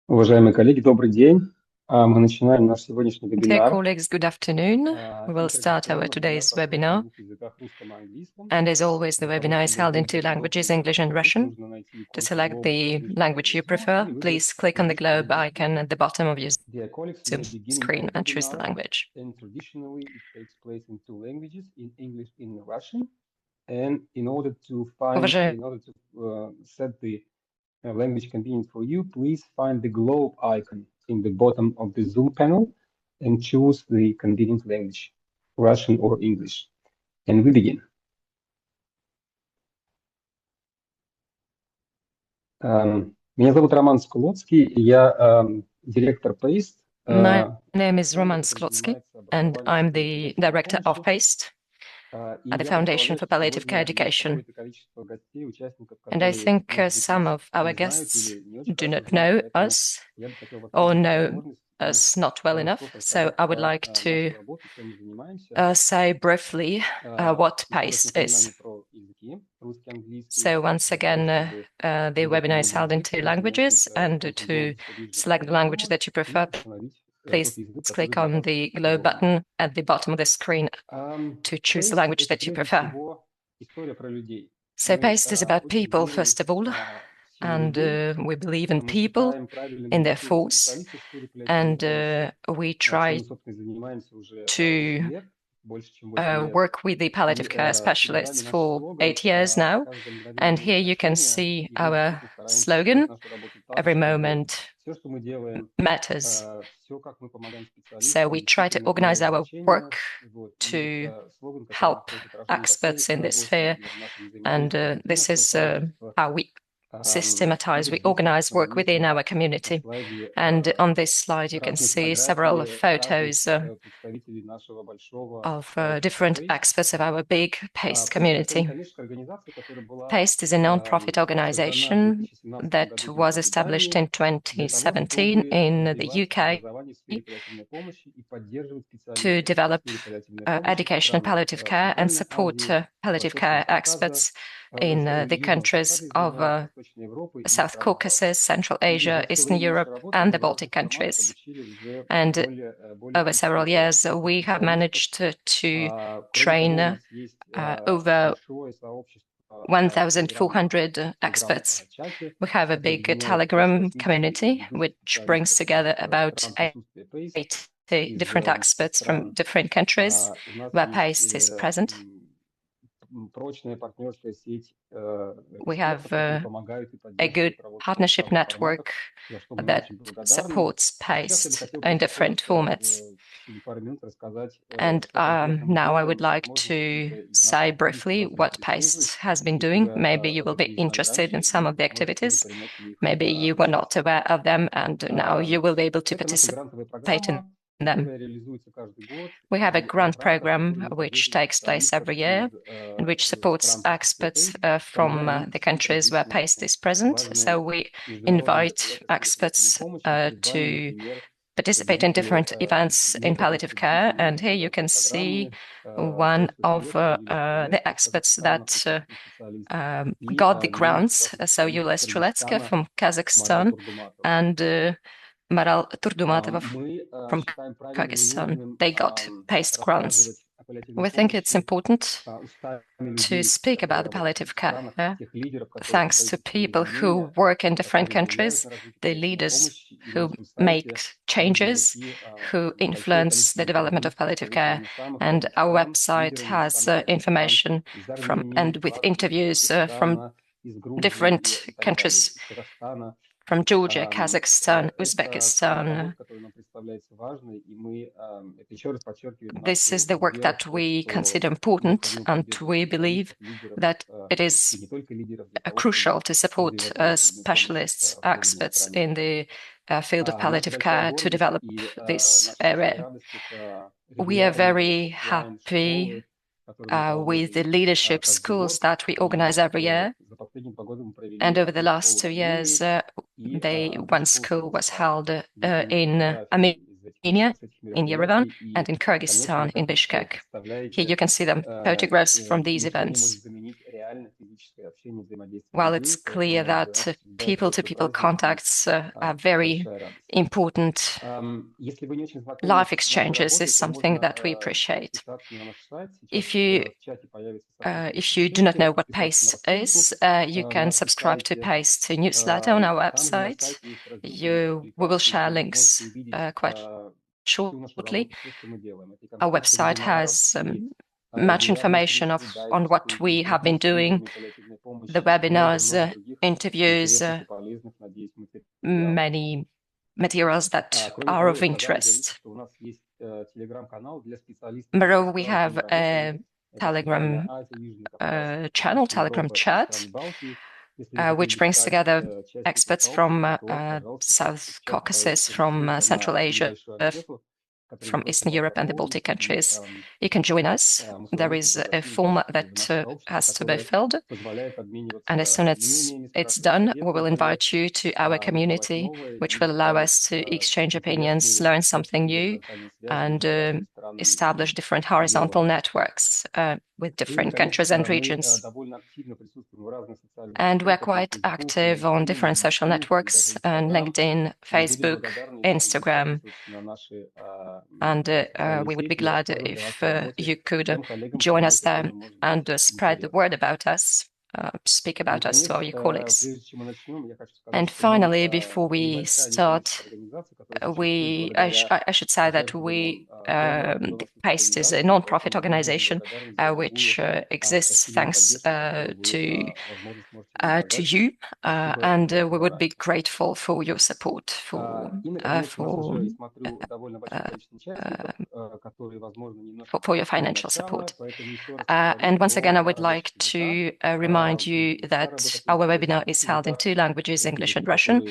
Уважаемые коллеги, добрый день. Мы начинаем наш сегодняшний Dear вебинар. colleagues, good afternoon. We will start our today's webinar. And as always, the webinar is held in two languages, English and Russian. To select the language you prefer, please click on the globe icon at the bottom of your Zoom screen and choose the language. And traditionally, it takes place in two languages, in English and Russian. And in order to set the language convenient for you, please find the globe icon in the bottom of the Zoom panel and choose the convenient language, Russian or English. And we begin. Меня зовут Роман Скулоцкий, я директор PASTE. My name is Roman Sklotsky, and I'm the director of PASTE at the Foundation for Palliative Care Education. And I think some of our guests do not know us or know us not well enough. So I would like to say briefly what PASTE is. So once again, the webinar is held in two languages, and to select the language that you prefer, please click on the globe button at the bottom of the screen to choose the language that you prefer. So PASTE is about people, first of all, and we believe in people, in their force, and we try to work with the palliative care specialists for 8 years now. And here you can see our slogan, "Every moment matters." So we try to organize our work to help experts in this sphere. And this is how we systematize, we organize work within our community. And on this slide, you can see several photos of different experts of our big PASTE community. PASTE is a non-profit organization that was established in 2017 in the UK to develop education in palliative care and support palliative care experts in the countries of South Caucasus, Central Asia, Eastern Europe, and the Baltic countries. And over several years, we have managed to train over 1,400 experts. We have a big Telegram community, which brings together about 80 different experts from different countries where PASTE is present. We have a good partnership network that supports PASTE in different formats. And now I would like to say briefly what PASTE has been doing. Maybe you will be interested in some of the activities. Maybe you were not aware of them, and now you will be able to participate in them. We have a grant program which takes place every year and which supports experts from the countries where PASTE is present. So we invite experts to participate in different events in palliative care. And here you can see one of the experts that got the grants. So Yulia Struletska from Kazakhstan and Maral Turdumatova from Kyrgyzstan. They got PASTE grants. We think it's important to speak about the palliative care, thanks to people who work in different countries, the leaders who make changes, who influence the development of palliative care. And our website has information and with interviews from different countries, from Georgia, Kazakhstan, Uzbekistan. This is the work that we consider important, and we believe that it is crucial to support specialists, experts in the field of palliative care to develop this area. We are very happy with the leadership schools that we organize every year. And over the last 2 years, one school was held in Armenia, in Yerevan, and in Kyrgyzstan, in Bishkek. Here you can see the photographs from these events. While it's clear that people-to-people contacts are very important, life exchanges is something that we appreciate. If you do not know what PACE is, you can subscribe to PACE newsletter on our website. We will share links quite shortly. Our website has much information on what we have been doing, the webinars, interviews, many materials that are of interest. Moreover, we have a Telegram channel, Telegram chat, which brings together experts from South Caucasus, from Central Asia, from Eastern Europe and the Baltic countries. You can join us. There is a form that has to be filled. And as soon as it's done, we will invite you to our community, which will allow us to exchange opinions, learn something new, and establish different horizontal networks with different countries and regions. And we're quite active on different social networks, LinkedIn, Facebook, Instagram. And we would be glad if you could join us there and spread the word about us, speak about us to all your colleagues. And finally, before we start, I should say that PACE is a non-profit organization which exists thanks to you, and we would be grateful for your support, for your financial support. And once again, I would like to remind you that our webinar is held in 2 languages, English and Russian.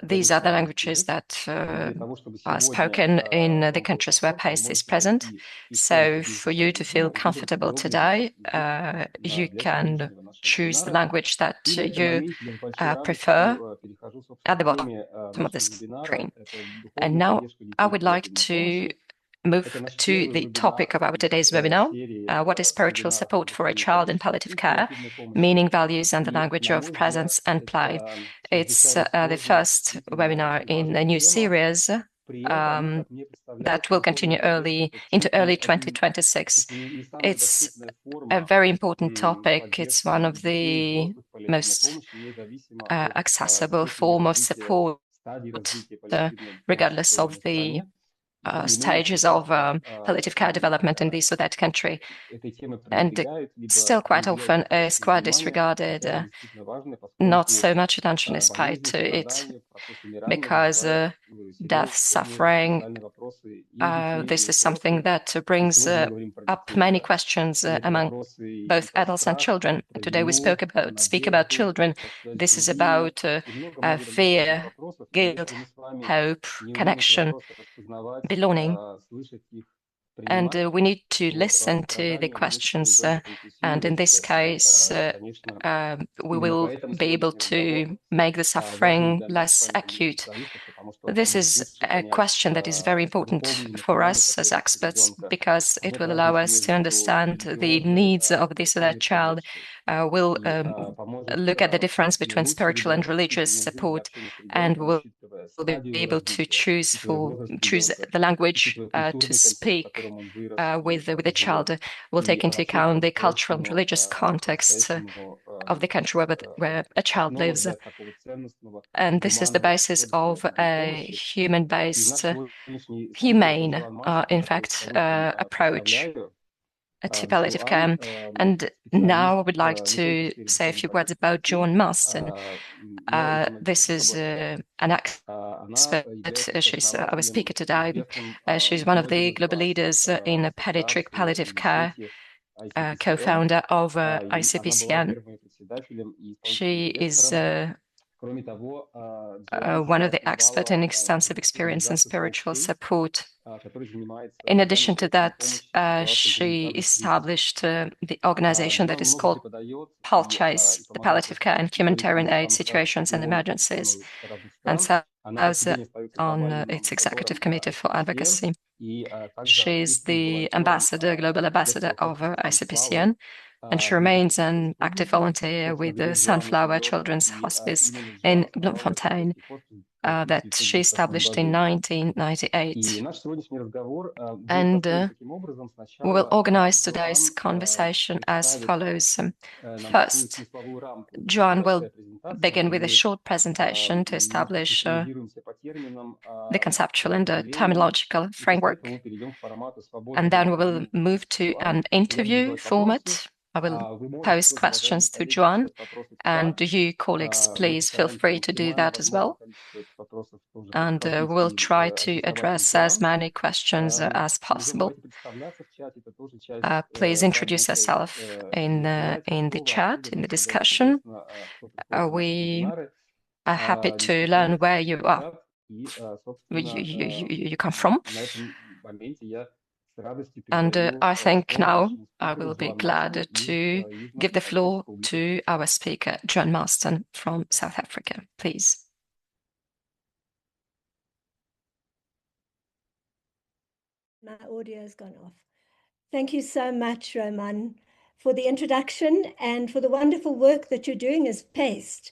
These are the languages that are spoken in the countries where PACE is present. So for you to feel comfortable today, you can choose the language that you prefer at the bottom of the screen. And now I would like to move to the topic of our today's webinar, what is spiritual support for a child in palliative care, meaning, values, and the language of presence and play. It's the first webinar in a new series that will continue into early 2026. It's a very important topic. It's one of the most accessible form of support, regardless of the stages of palliative care development in this or that country, and still quite often is quite disregarded. Not so much attention is paid to it because death, suffering, this is something that brings up many questions among both adults and children. Today we speak about children. This is about fear, guilt, hope, connection, belonging. And we need to listen to the questions, and in this case, we will be able to make the suffering less acute. This is a question that is very important for us as experts because it will allow us to understand the needs of this or that child. We'll look at the difference between spiritual and religious support, and we'll be able to choose the language to speak with the child. We'll take into account the cultural and religious context of the country where a child lives. And this is the basis of a humane-based, in fact, approach to palliative care. And now I would like to say a few words about Joan Marston. This is an expert. She's our speaker today. She's one of the global leaders in pediatric palliative care, co-founder of ICPCN. She is one of the experts in extensive experience in spiritual support. In addition to that, she established the organization that is called Palliative, the Palliative Care and Humanitarian Aid Situations and Emergencies. And as on its executive committee for advocacy. She's the ambassador, global ambassador of ICPCN, and she remains an active volunteer with the Sunflower Children's Hospice in Bloemfontein that she established in 1998. And we will organize today's conversation as follows. First, Joan will begin with a short presentation to establish the conceptual and the terminological framework. And then we will move to an interview format. I will pose questions to Joan, and you, colleagues, please feel free to do that as well. And we'll try to address as many questions as possible. Please introduce yourself in the chat, in the discussion. We are happy to learn where you are. You come from. And I think now I will be glad to give the floor to our speaker, Joan Marston from South Africa. Please. My audio has gone off. Thank you so much, Roman, for the introduction and for the wonderful work that you're doing as PACE.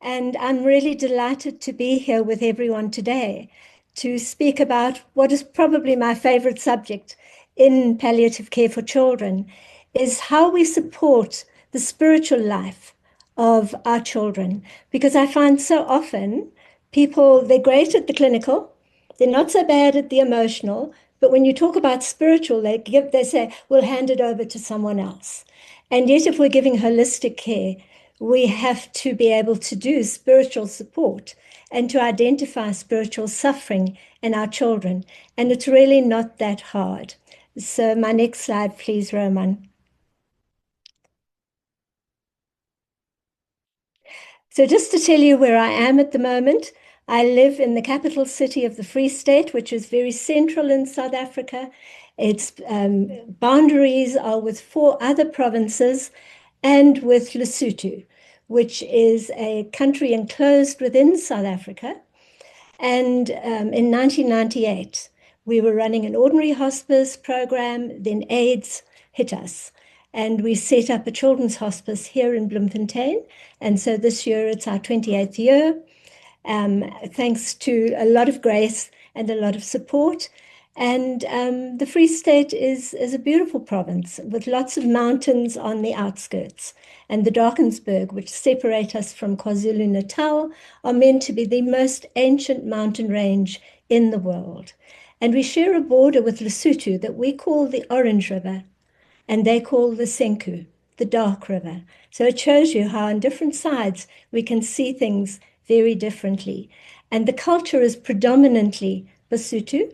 And I'm really delighted to be here with everyone today to speak about what is probably my favorite subject in palliative care for children, is how we support the spiritual life of our children. Because I find so often people, they're great at the clinical, they're not so bad at the emotional, but when you talk about spiritual, they say, we'll hand it over to someone else. And yet if we're giving holistic care, we have to be able to do spiritual support and to identify spiritual suffering in our children. And it's really not that hard. So my next slide, please, Roman. So just to tell you where I am at the moment, I live in the capital city of the Free State, which is very central in South Africa. Its boundaries are with 4 other provinces and with Lesotho, which is a country enclosed within South Africa. And in 1998, we were running an ordinary hospice program, then AIDS hit us. And we set up a children's hospice here in Bloemfontein. And so this year it's our 28th year, thanks to a lot of grace and a lot of support. And the Free State is a beautiful province with lots of mountains on the outskirts. And the Drakensberg, which separate us from KwaZulu-Natal, are meant to be the most ancient mountain range in the world. And we share a border with Lesotho that we call the Orange River, and they call the Senku, the Dark River. So it shows you how on different sides we can see things very differently. And the culture is predominantly Basotho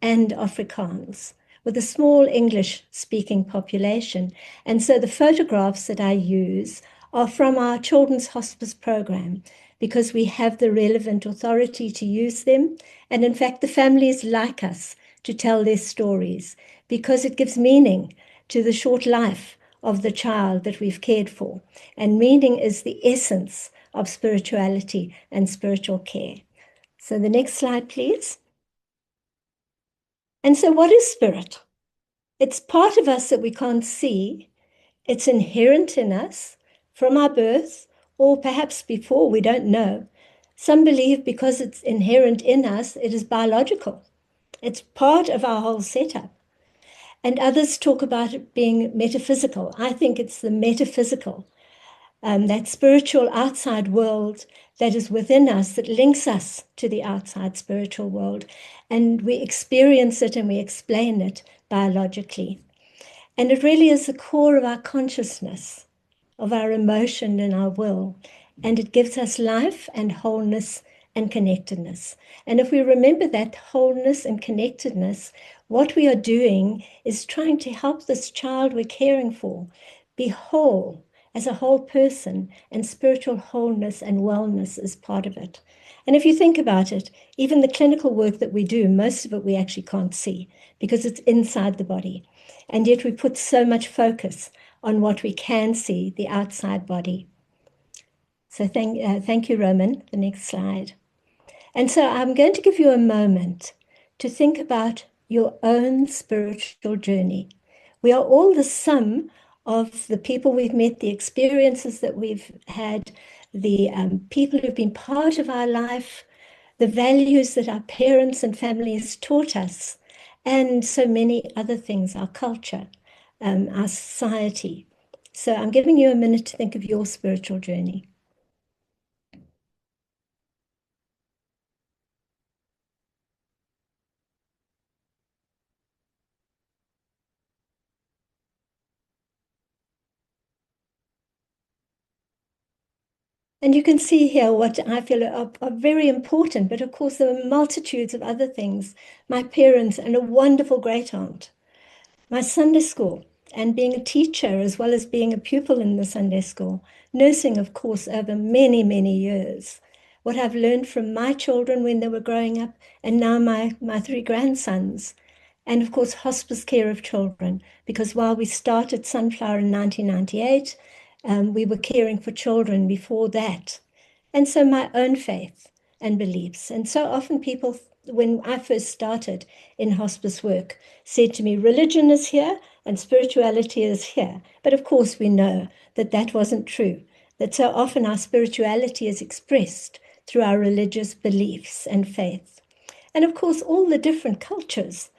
and Afrikaans, with a small English-speaking population. And so the photographs that I use are from our children's hospice program, because we have the relevant authority to use them. And in fact, the families like us to tell their stories, because it gives meaning to the short life of the child that we've cared for. And meaning is the essence of spirituality and spiritual care. So the next slide, please. And so what is spirit? It's part of us that we can't see. It's inherent in us from our birth, or perhaps before, we don't know. Some believe because it's inherent in us, it is biological. It's part of our whole setup. And others talk about it being metaphysical. I think it's the metaphysical, that spiritual outside world that is within us, that links us to the outside spiritual world. And we experience it and we explain it biologically. And it really is the core of our consciousness, of our emotion and our will. And it gives us life and wholeness and connectedness. And if we remember that wholeness and connectedness, what we are doing is trying to help this child we're caring for be whole as a whole person, and spiritual wholeness and wellness is part of it. And if you think about it, even the clinical work that we do, most of it we actually can't see because it's inside the body. And yet we put so much focus on what we can see, the outside body. So thank you, Roman. The next slide. And so I'm going to give you a moment to think about your own spiritual journey. We are all the sum of the people we've met, the experiences that we've had, the people who've been part of our life, the values that our parents and families taught us, and so many other things, our culture, our society. So I'm giving you a minute to think of your spiritual journey. And you can see here what I feel are very important, but of course there are multitudes of other things. My parents and a wonderful great aunt, my Sunday school, and being a teacher as well as being a pupil in the Sunday school, nursing, of course, over many, many years. What I've learned from my children when they were growing up, and now my three grandsons. And of course, hospice care of children, because while we started Sunflower in 1998, we were caring for children before that. And so my own faith and beliefs. And so often people, when I first started in hospice work, said to me, religion is here and spirituality is here. But of course, we know that that wasn't true, that so often our spirituality is expressed through our religious beliefs and faith. And of course, all the different cultures.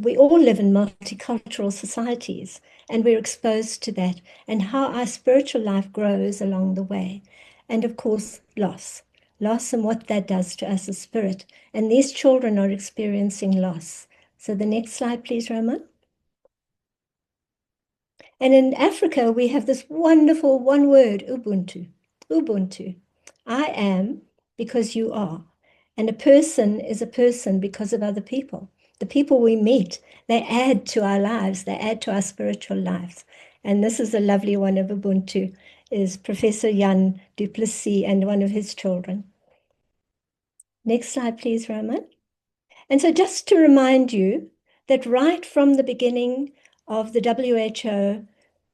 We all live in multicultural societies, and we're exposed to that, and how our spiritual life grows along the way. And of course, loss and what that does to us as spirit. And these children are experiencing loss. So the next slide, please, Roman. And in Africa, we have this wonderful one word, Ubuntu. Ubuntu. I am because you are. And a person is a person because of other people. The people we meet, they add to our lives, they add to our spiritual lives. And this is a lovely one of Ubuntu, is Professor Jan du Plessis and one of his children. Next slide, please, Roman. And so just to remind you that right from the beginning of the WHO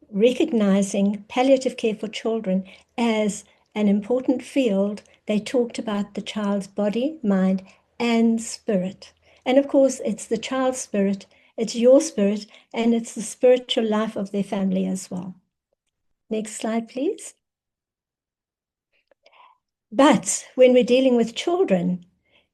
recognizing palliative care for children as an important field, they talked about the child's body, mind, and spirit. And of course, it's the child's spirit, it's your spirit, and it's the spiritual life of their family as well. Next slide, please. But when we're dealing with children,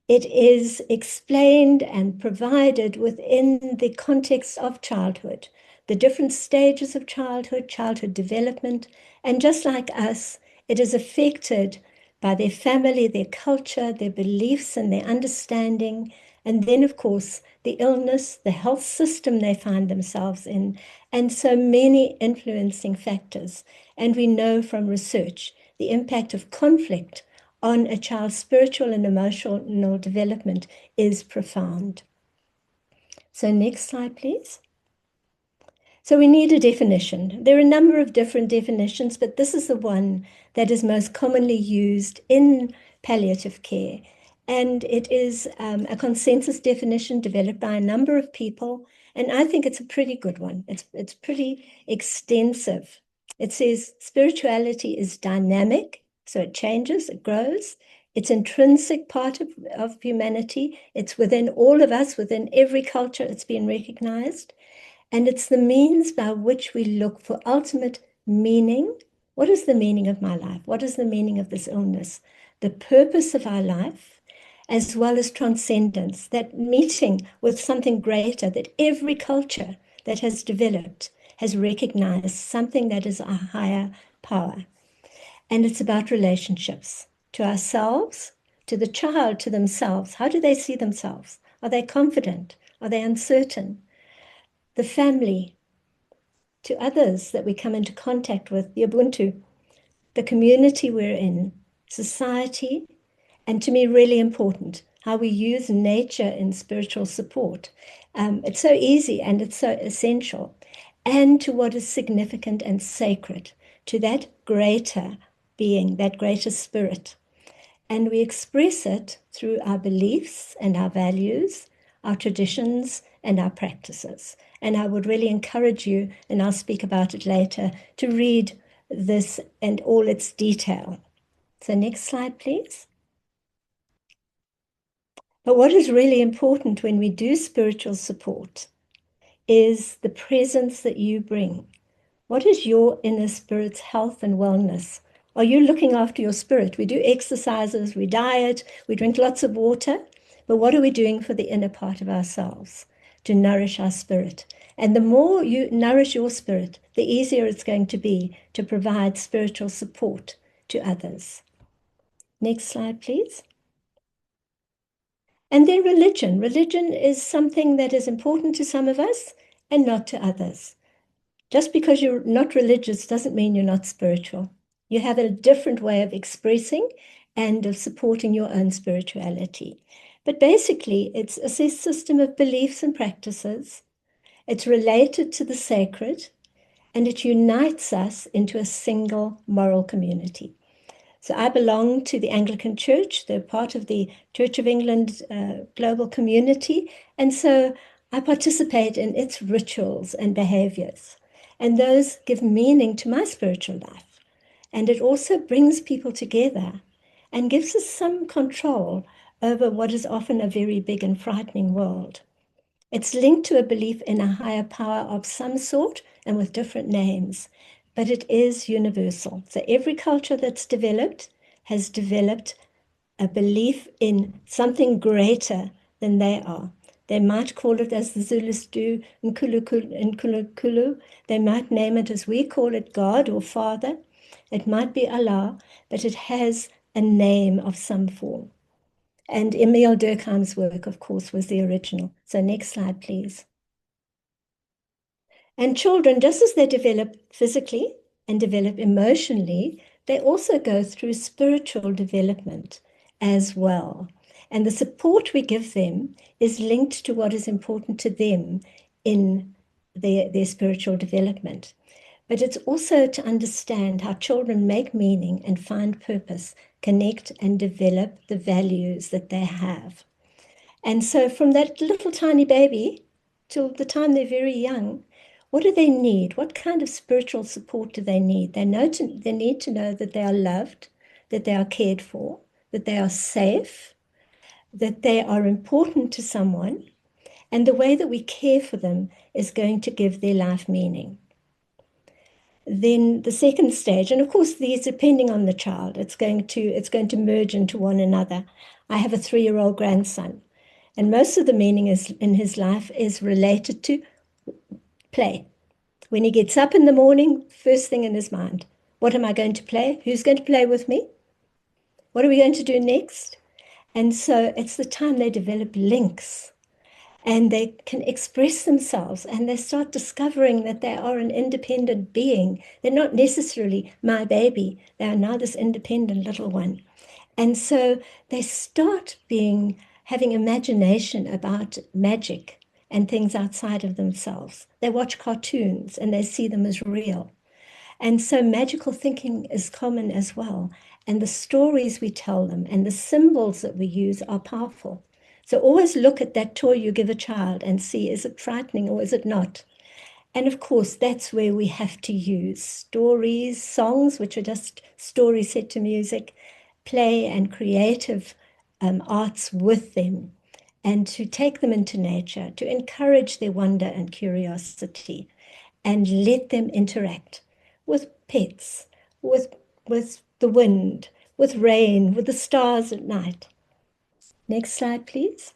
it is explained and provided within the context of childhood, the different stages of childhood development, and just like us, it is affected by their family, their culture, their beliefs, and their understanding. And then, of course, the illness, the health system they find themselves in, and so many influencing factors. And we know from research the impact of conflict on a child's spiritual and emotional development is profound. So next slide, please. So we need a definition. There are a number of different definitions, but this is the one that is most commonly used in palliative care. And it is a consensus definition developed by a number of people. And I think it's a pretty good one. It's pretty extensive. It says spirituality is dynamic, so it changes, it grows. It's intrinsic part of humanity. It's within all of us, within every culture. It's been recognized. And it's the means by which we look for ultimate meaning. What is the meaning of my life? What is the meaning of this illness? The purpose of our life, as well as transcendence, that meeting with something greater, that every culture that has developed has recognized something that is a higher power. And it's about relationships to ourselves, to the child, to themselves. How do they see themselves? Are they confident? Are they uncertain? The family, to others that we come into contact with, the Ubuntu, the community we're in, society, and to me, really important, how we use nature in spiritual support. It's so easy and it's so essential. And to what is significant and sacred, to that greater being, that greater spirit. And we express it through our beliefs and our values, our traditions and our practices. And I would really encourage you, and I'll speak about it later, to read this and all its detail. So next slide, please. But what is really important when we do spiritual support is the presence that you bring. What is your inner spirit's health and wellness? Are you looking after your spirit? We do exercises, we diet, we drink lots of water, but what are we doing for the inner part of ourselves to nourish our spirit? And the more you nourish your spirit, the easier it's going to be to provide spiritual support to others. Next slide, please. And then religion. Religion is something that is important to some of us and not to others. Just because you're not religious doesn't mean you're not spiritual. You have a different way of expressing and of supporting your own spirituality. But basically, it's a system of beliefs and practices. It's related to the sacred, and it unites us into a single moral community. So I belong to the Anglican Church. They're part of the Church of England global community. And so I participate in its rituals and behaviors. And those give meaning to my spiritual life. And it also brings people together and gives us some control over what is often a very big and frightening world. It's linked to a belief in a higher power of some sort and with different names, but it is universal. So every culture that's developed has developed a belief in something greater than they are. They might call it, as the Zulus do, Nkulunkulu. They might name it as we call it, God or Father. It might be Allah, but it has a name of some form. And Emil Durkheim's work, of course, was the original. So next slide, please. And children, just as they develop physically and develop emotionally, they also go through spiritual development as well. And the support we give them is linked to what is important to them in their spiritual development. But it's also to understand how children make meaning and find purpose, connect and develop the values that they have. And so from that little tiny baby till the time they're very young, what do they need? What kind of spiritual support do they need? They need to know that they are loved, that they are cared for, that they are safe, that they are important to someone, and the way that we care for them is going to give their life meaning. Then the second stage, and of course these depending on the child, it's going to merge into one another. I have a 3-year-old grandson, and most of the meaning in his life is related to play. When he gets up in the morning, first thing in his mind, what am I going to play? Who's going to play with me? What are we going to do next? And so it's the time they develop links and they can express themselves and they start discovering that they are an independent being. They're not necessarily my baby. They are now this independent little one. And so they start having imagination about magic and things outside of themselves. They watch cartoons and they see them as real. And so magical thinking is common as well. And the stories we tell them and the symbols that we use are powerful. So always look at that toy you give a child and see, is it frightening or is it not? And of course, that's where we have to use stories, songs, which are just stories set to music, play and creative arts with them, and to take them into nature, to encourage their wonder and curiosity, and let them interact with pets, with the wind, with rain, with the stars at night. Next slide, please.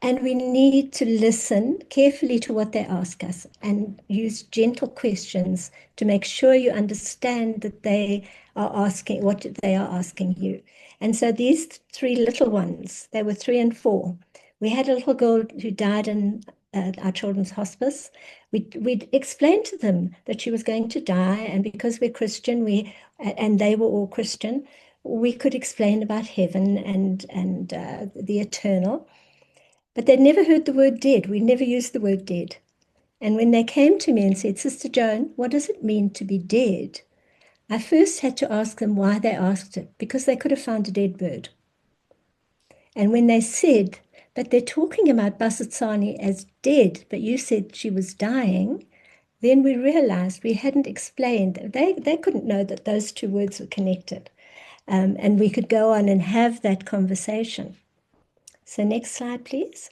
And we need to listen carefully to what they ask us and use gentle questions to make sure you understand that they are asking what they are asking you. And so these 3 little ones, they were 3 and 4. We had a little girl who died in our children's hospice. We'd explained to them that she was going to die, and because we're Christian, and they were all Christian, we could explain about heaven and the eternal. But they'd never heard the word dead. We never used the word dead. And when they came to me and said, Sister Joan, what does it mean to be dead? I first had to ask them why they asked it, because they could have found a dead bird. And when they said, but they're talking about Basitsani as dead, but you said she was dying, then we realized we hadn't explained. They couldn't know that those 2 words were connected. And we could go on and have that conversation. So next slide, please.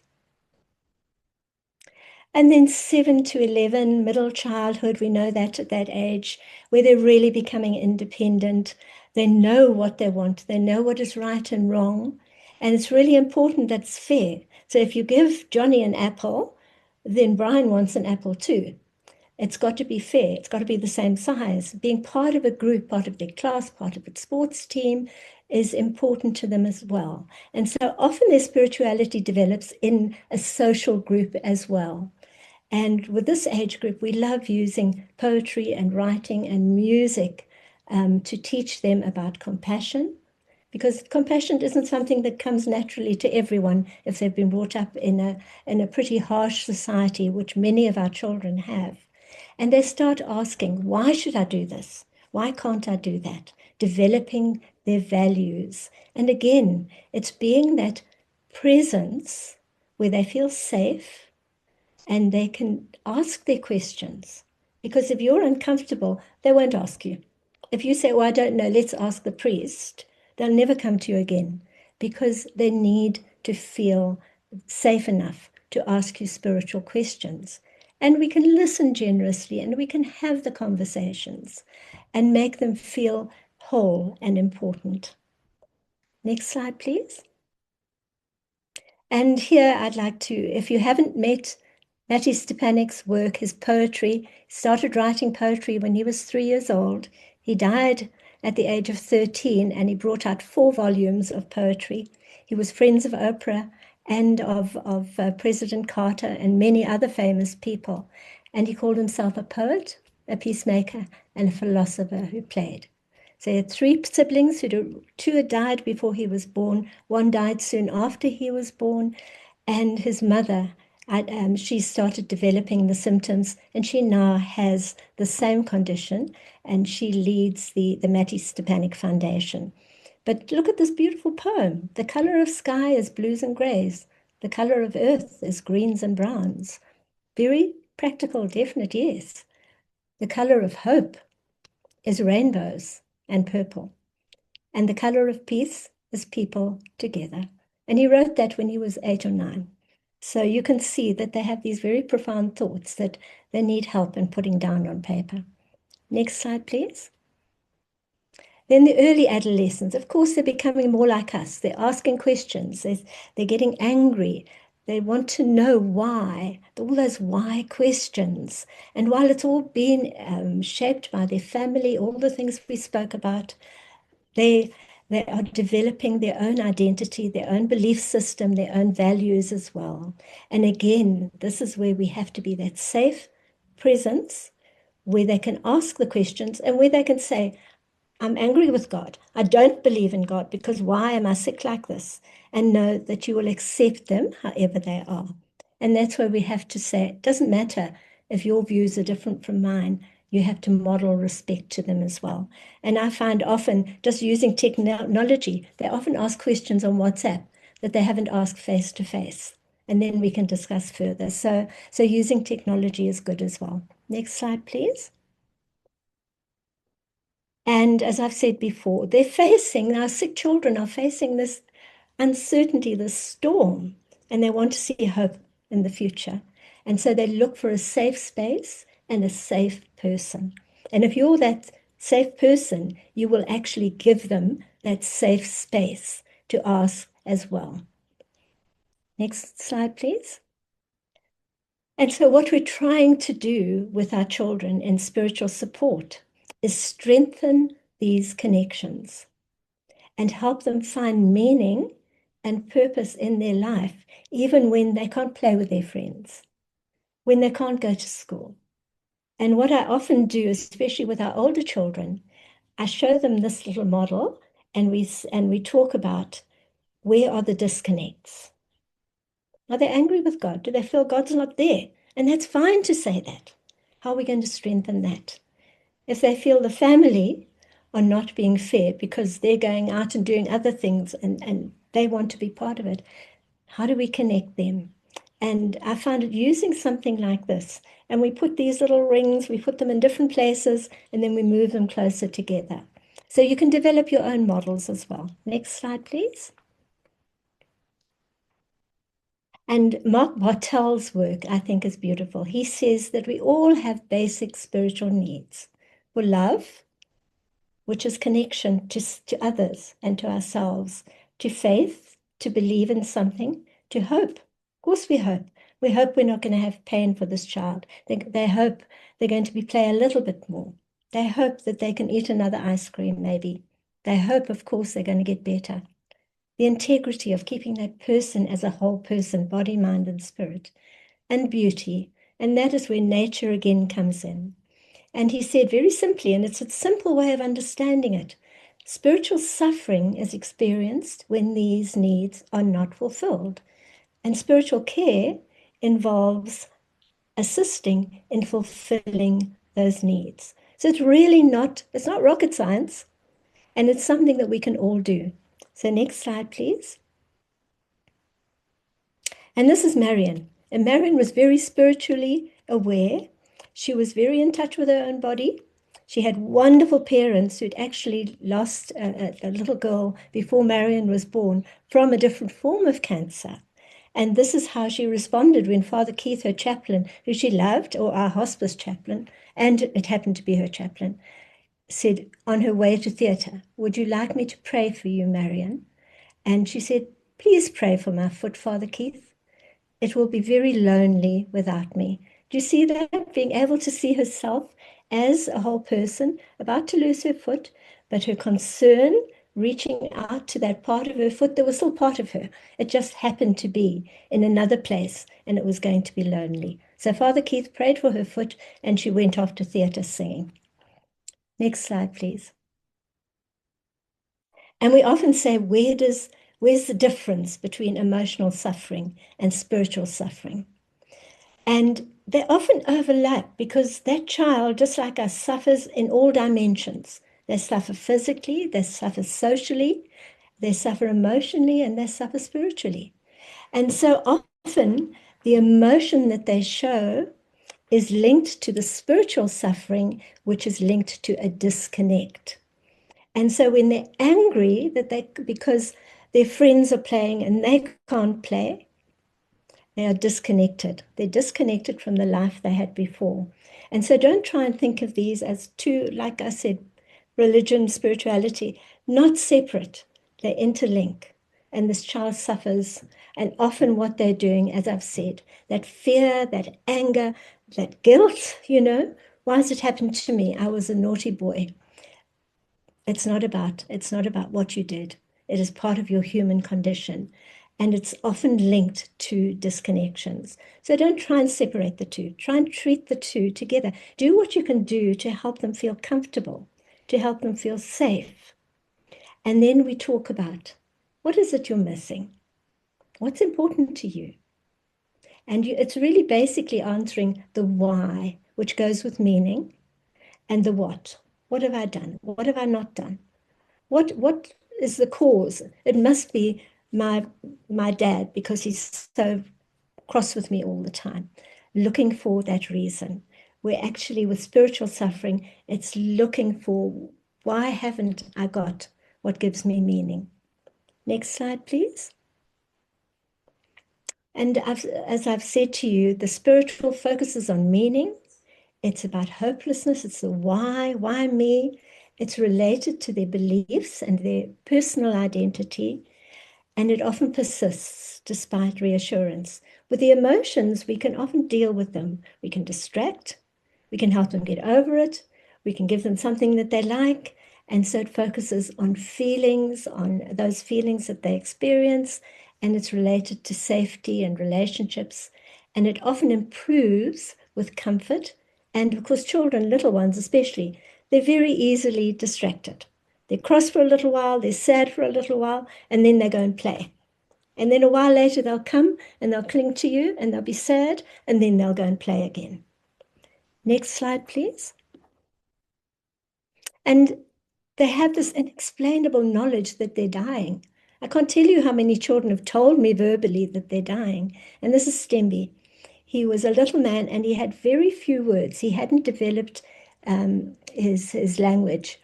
And then 7 to 11, middle childhood, we know that at that age, where they're really becoming independent. They know what they want. They know what is right and wrong. And it's really important that it's fair. So if you give Johnny an apple, then Brian wants an apple too. It's got to be fair. It's got to be the same size. Being part of a group, part of their class, part of a sports team is important to them as well. And so often their spirituality develops in a social group as well. And with this age group, we love using poetry and writing and music to teach them about compassion, because compassion isn't something that comes naturally to everyone if they've been brought up in a pretty harsh society, which many of our children have. And they start asking, why should I do this? Why can't I do that? Developing their values. And again, it's being that presence where they feel safe and they can ask their questions. Because if you're uncomfortable, they won't ask you. If you say, well, I don't know, let's ask the priest, they'll never come to you again, because they need to feel safe enough to ask you spiritual questions. And we can listen generously, and we can have the conversations and make them feel whole and important. Next slide, please. And here I'd like to, if you haven't met Mattie Stepanek's work, his poetry, he started writing poetry when he was 3 years old. He died at the age of 13, and he brought out 4 volumes of poetry. He was friends of Oprah and of President Carter and many other famous people. And he called himself a poet, a peacemaker, and a philosopher who played. So he had 3 siblings, 2 had died before he was born. 1 died soon after he was born. And his mother, she started developing the symptoms, and she now has the same condition, and she leads the Mattie Stepanek Foundation. But look at this beautiful poem. The color of sky is blues and grays. The color of earth is greens and browns. Very practical, definite, yes. The color of hope is rainbows and purple. And the color of peace is people together. And he wrote that when he was 8 or 9. So you can see that they have these very profound thoughts that they need help in putting down on paper. Next slide, please. Then the early adolescents, of course, they're becoming more like us. They're asking questions. They're getting angry. They want to know why, all those why questions. And while it's all been shaped by their family, all the things we spoke about, they are developing their own identity, their own belief system, their own values as well. And again, this is where we have to be that safe presence, where they can ask the questions and where they can say, I'm angry with God. I don't believe in God, because why am I sick like this? And know that you will accept them however they are. And that's where we have to say, it doesn't matter if your views are different from mine. You have to model respect to them as well. And I find often, just using technology, they often ask questions on WhatsApp that they haven't asked face to face. And then we can discuss further. So using technology is good as well. Next slide, please. And as I've said before, our sick children are facing this uncertainty, this storm, and they want to see hope in the future. And so they look for a safe space and a safe person. And if you're that safe person, you will actually give them that safe space to ask as well. Next slide, please. And so what we're trying to do with our children in spiritual support is strengthen these connections and help them find meaning and purpose in their life, even when they can't play with their friends, when they can't go to school. And what I often do, especially with our older children, I show them this little model, and we talk about, where are the disconnects? Are they angry with God? Do they feel God's not there? And that's fine to say that. How are we going to strengthen that? If they feel the family are not being fair because they're going out and doing other things and they want to be part of it, how do we connect them? And I found it using something like this. And we put these little rings, we put them in different places, and then we move them closer together. So you can develop your own models as well. Next slide, please. And Mark Bartel's work, I think, is beautiful. He says that we all have basic spiritual needs for love, which is connection to others and to ourselves, to faith, to believe in something, to hope. Of course, we hope. We hope we're not going to have pain for this child. They hope they're going to play a little bit more. They hope that they can eat another ice cream, maybe. They hope, of course, they're going to get better. The integrity of keeping that person as a whole person, body, mind, and spirit, and beauty. And that is where nature again comes in. And he said very simply, and it's a simple way of understanding it, spiritual suffering is experienced when these needs are not fulfilled. And spiritual care involves assisting in fulfilling those needs. So it's really not rocket science, and it's something that we can all do. So next slide, please. And this is Marion. And Marion was very spiritually aware. She was very in touch with her own body. She had wonderful parents who'd actually lost a little girl before Marion was born from a different form of cancer. And this is how she responded when Father Keith, her chaplain, who she loved, or our hospice chaplain, and it happened to be her chaplain, said on her way to theatre, "Would you like me to pray for you, Marion?" And she said, "Please pray for my foot, Father Keith. It will be very lonely without me." Do you see that? Being able to see herself as a whole person, about to lose her foot, but her concern reaching out to that part of her foot that was still part of her. It just happened to be in another place, and it was going to be lonely. So Father Keith prayed for her foot, and she went off to theatre singing. Next slide, please. And we often say, where's the difference between emotional suffering and spiritual suffering? And they often overlap because that child, just like us, suffers in all dimensions. They suffer physically, they suffer socially, they suffer emotionally, and they suffer spiritually. And so often the emotion that they show is linked to the spiritual suffering, which is linked to a disconnect. And so when they're angry because their friends are playing and they can't play, they are disconnected. They're disconnected from the life they had before. And so don't try and think of these as two, like I said, religion, spirituality, not separate. They interlink. And this child suffers. And often what they're doing, as I've said, that fear, that anger, that guilt, why has it happened to me? I was a naughty boy. It's not about what you did. It is part of your human condition. And it's often linked to disconnections. So don't try and separate the two. Try and treat the two together. Do what you can do to help them feel comfortable, to help them feel safe. And then we talk about, what is it you're missing? What's important to you? And it's really basically answering the why, which goes with meaning, and the what. What have I done? What have I not done? What is the cause? It must be my dad, because he's so cross with me all the time, looking for that reason. Where actually with spiritual suffering, it's looking for, why haven't I got what gives me meaning? Next slide, please. And as I've said to you, the spiritual focuses on meaning. It's about hopelessness. It's the why me? It's related to their beliefs and their personal identity. And it often persists despite reassurance. With the emotions, we can often deal with them. We can distract, we can help them get over it, we can give them something that they like. And so it focuses on feelings, on those feelings that they experience, and it's related to safety and relationships. And it often improves with comfort. And of course, children, little ones especially, they're very easily distracted. They're cross for a little while, they're sad for a little while, and then they go and play. And then a while later, they'll come and they'll cling to you and they'll be sad, and then they'll go and play again. Next slide, please. And they have this inexplainable knowledge that they're dying. I can't tell you how many children have told me verbally that they're dying. And this is Stembi. He was a little man and he had very few words. He hadn't developed his language,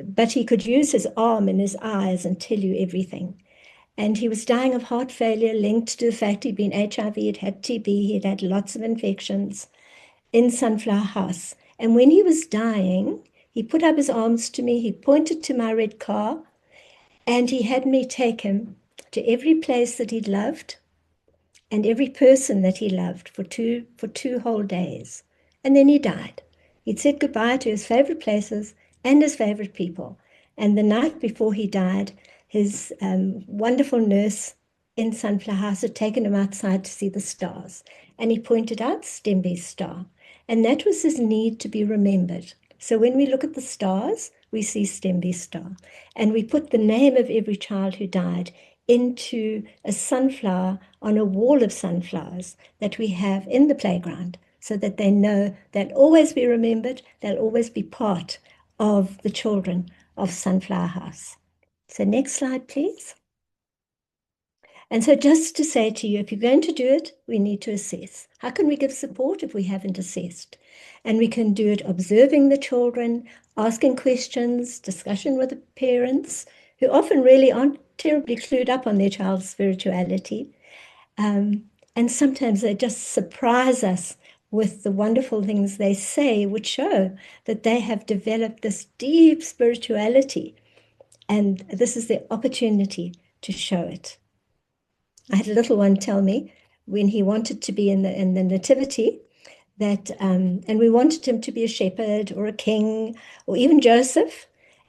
but he could use his arm and his eyes and tell you everything. And he was dying of heart failure linked to the fact he'd been HIV, he'd had TB, he'd had lots of infections in Sunflower House. And when he was dying, he put up his arms to me, he pointed to my red car, and he had me take him to every place that he'd loved and every person that he loved for two whole days. And then he died. He'd said goodbye to his favorite places and his favorite people. And the night before he died, his wonderful nurse in Sunflower House had taken him outside to see the stars. And he pointed out Stembe's star. And that was his need to be remembered. So when we look at the stars, we see Stembe's star. And we put the name of every child who died into a sunflower on a wall of sunflowers that we have in the playground, so that they know they'll always be remembered, they'll always be part of the children of Sunflower House. So next slide, please. And so just to say to you, if you're going to do it, we need to assess. How can we give support if we haven't assessed? And we can do it observing the children, asking questions, discussion with the parents, who often really aren't terribly clued up on their child's spirituality. And sometimes they just surprise us with the wonderful things they say, which show that they have developed this deep spirituality. And this is their opportunity to show it. I had a little one tell me when he wanted to be in the nativity that, and we wanted him to be a shepherd or a king or even Joseph.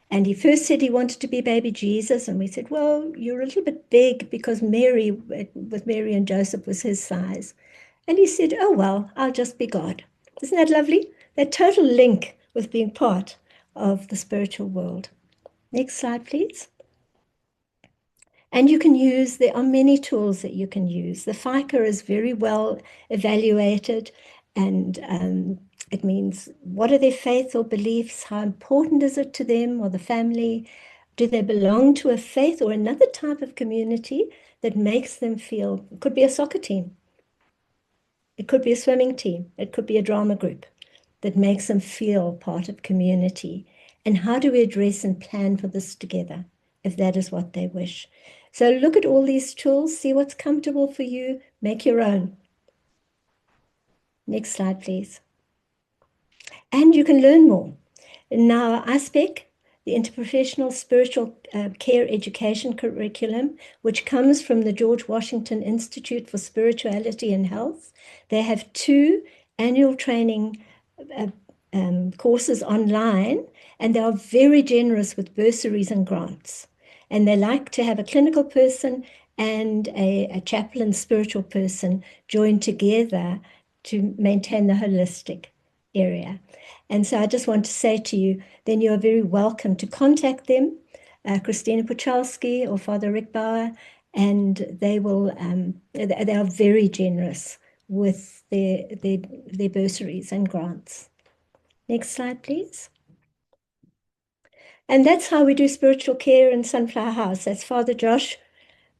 And he first said he wanted to be baby Jesus. And we said, well, you're a little bit big, because Mary, with Mary and Joseph, was his size. And he said, oh, well, I'll just be God. Isn't that lovely? That total link with being part of the spiritual world. Next slide, please. And you can use, there are many tools that you can use. The FICA is very well evaluated, and it means what are their faith or beliefs? How important is it to them or the family? Do they belong to a faith or another type of community that makes them feel? It could be a soccer team. It could be a swimming team. It could be a drama group that makes them feel part of community. And how do we address and plan for this together, if that is what they wish? So look at all these tools, see what's comfortable for you, make your own. Next slide, please. And you can learn more. Now, ICPCN, the Interprofessional Spiritual Care Education Curriculum, which comes from the George Washington Institute for Spirituality and Health, they have 2 annual training courses online, and they are very generous with bursaries and grants. And they like to have a clinical person and a chaplain spiritual person join together to maintain the holistic area. And so I just want to say to you, then you are very welcome to contact them, Christina Puchalski or Father Rick Bauer, and they will. They are very generous with their bursaries and grants. Next slide, please. And that's how we do spiritual care in Sunflower House. That's Father Josh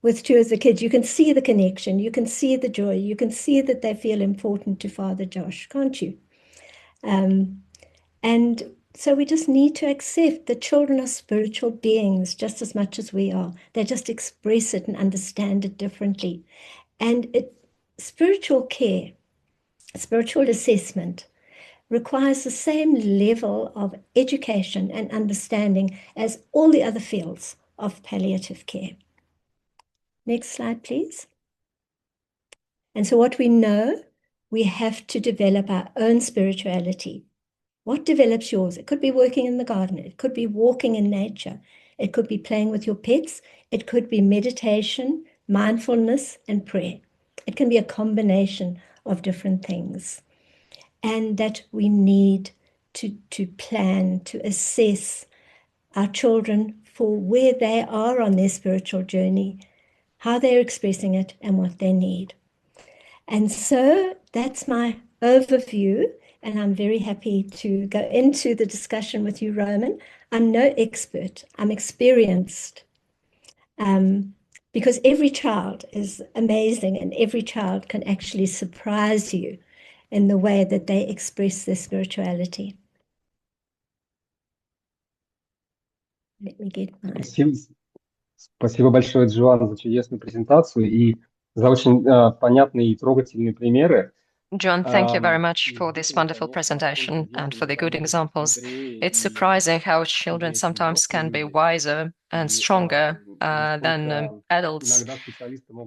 with 2 of the kids. You can see the connection. You can see the joy. You can see that they feel important to Father Josh, can't you? And so we just need to accept that children are spiritual beings just as much as we are. They just express it and understand it differently. And spiritual care, spiritual assessment, requires the same level of education and understanding as all the other fields of palliative care. Next slide, please. And so what we know, we have to develop our own spirituality. What develops yours? It could be working in the garden. It could be walking in nature. It could be playing with your pets. It could be meditation, mindfulness, and prayer. It can be a combination of different things. And that we need to plan, to assess our children for where they are on their spiritual journey, how they're expressing it, and what they need. And so that's my overview, and I'm very happy to go into the discussion with you, Roman. I'm no expert, I'm experienced, because every child is amazing, and every child can actually surprise you in the way that they express their spirituality. Let me get my... Спасибо большое, Джоан, за чудесную презентацию и за очень понятные и трогательные примеры. John, thank you very much for this wonderful presentation and for the good examples. It's surprising how children sometimes can be wiser and stronger than adults.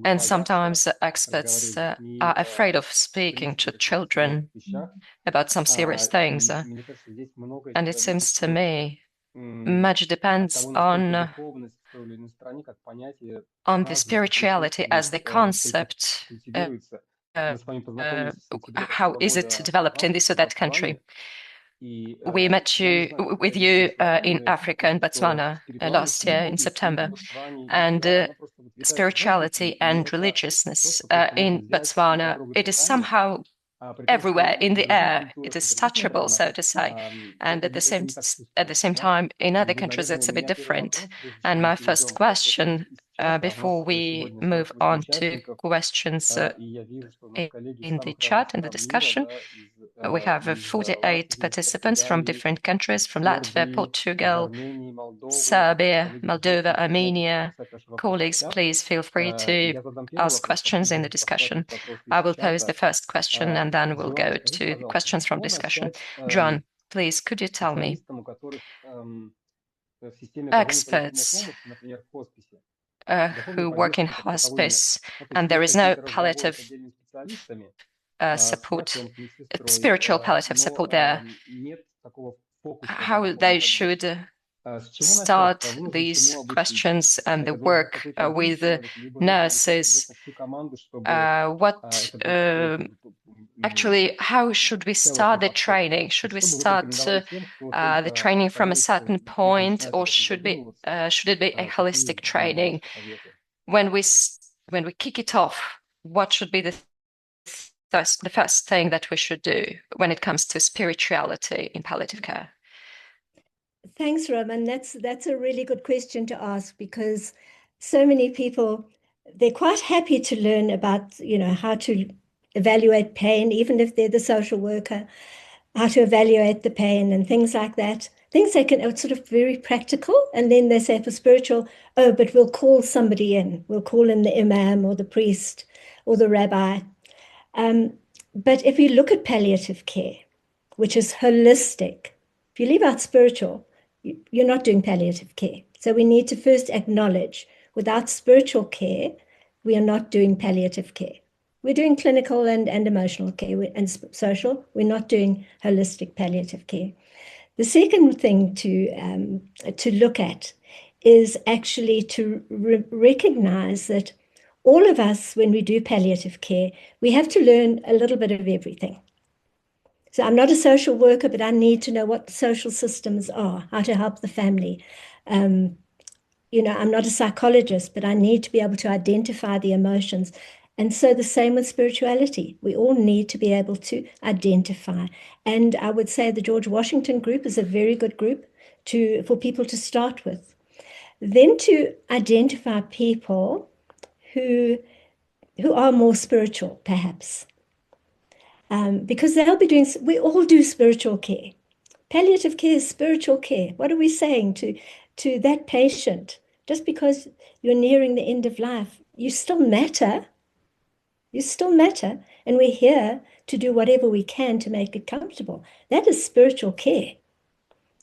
And sometimes experts are afraid of speaking to children about some serious things. And it seems to me much depends on the spirituality as the concept. How is it developed in this or that country? We met with you in Africa, in Botswana, last year in September, and spirituality and religiousness in Botswana, it is somehow everywhere in the air. It is touchable, so to say, and at the same time, in other countries, it's a bit different. And my first question, before we move on to questions in the chat, in the discussion, we have 48 participants from different countries, from Latvia, Portugal, Serbia, Moldova, Armenia. Colleagues, please feel free to ask questions in the discussion. I will pose the first question and then we'll go to the questions from discussion. Joan, please, could you tell me, experts who work in hospice and there is no palliative support, spiritual palliative support there, how they should start these questions and the work with nurses. Actually, how should we start the training? Should we start the training from a certain point, or should it be a holistic training? When we kick it off, what should be the first thing that we should do when it comes to spirituality in palliative care? Thanks, Roman. That's a really good question to ask, because so many people, they're quite happy to learn about, how to evaluate pain, even if they're the social worker, how to evaluate the pain and things like that. Things they can, it's sort of very practical. And then they say for spiritual, oh, but we'll call somebody in. We'll call in the imam or the priest or the rabbi. But if you look at palliative care, which is holistic, if you leave out spiritual, you're not doing palliative care. So we need to first acknowledge, without spiritual care, we are not doing palliative care. We're doing clinical and emotional care and social. We're not doing holistic palliative care. The second thing to look at is actually to recognize that all of us, when we do palliative care, we have to learn a little bit of everything. So I'm not a social worker, but I need to know what the social systems are, how to help the family. I'm not a psychologist, but I need to be able to identify the emotions. And so the same with spirituality. We all need to be able to identify. And I would say the George Washington group is a very good group for people to start with. Then to identify people who are more spiritual, perhaps. Because they'll be doing, we all do spiritual care. Palliative care is spiritual care. What are we saying to that patient? Just because you're nearing the end of life, you still matter. You still matter. And we're here to do whatever we can to make it comfortable. That is spiritual care.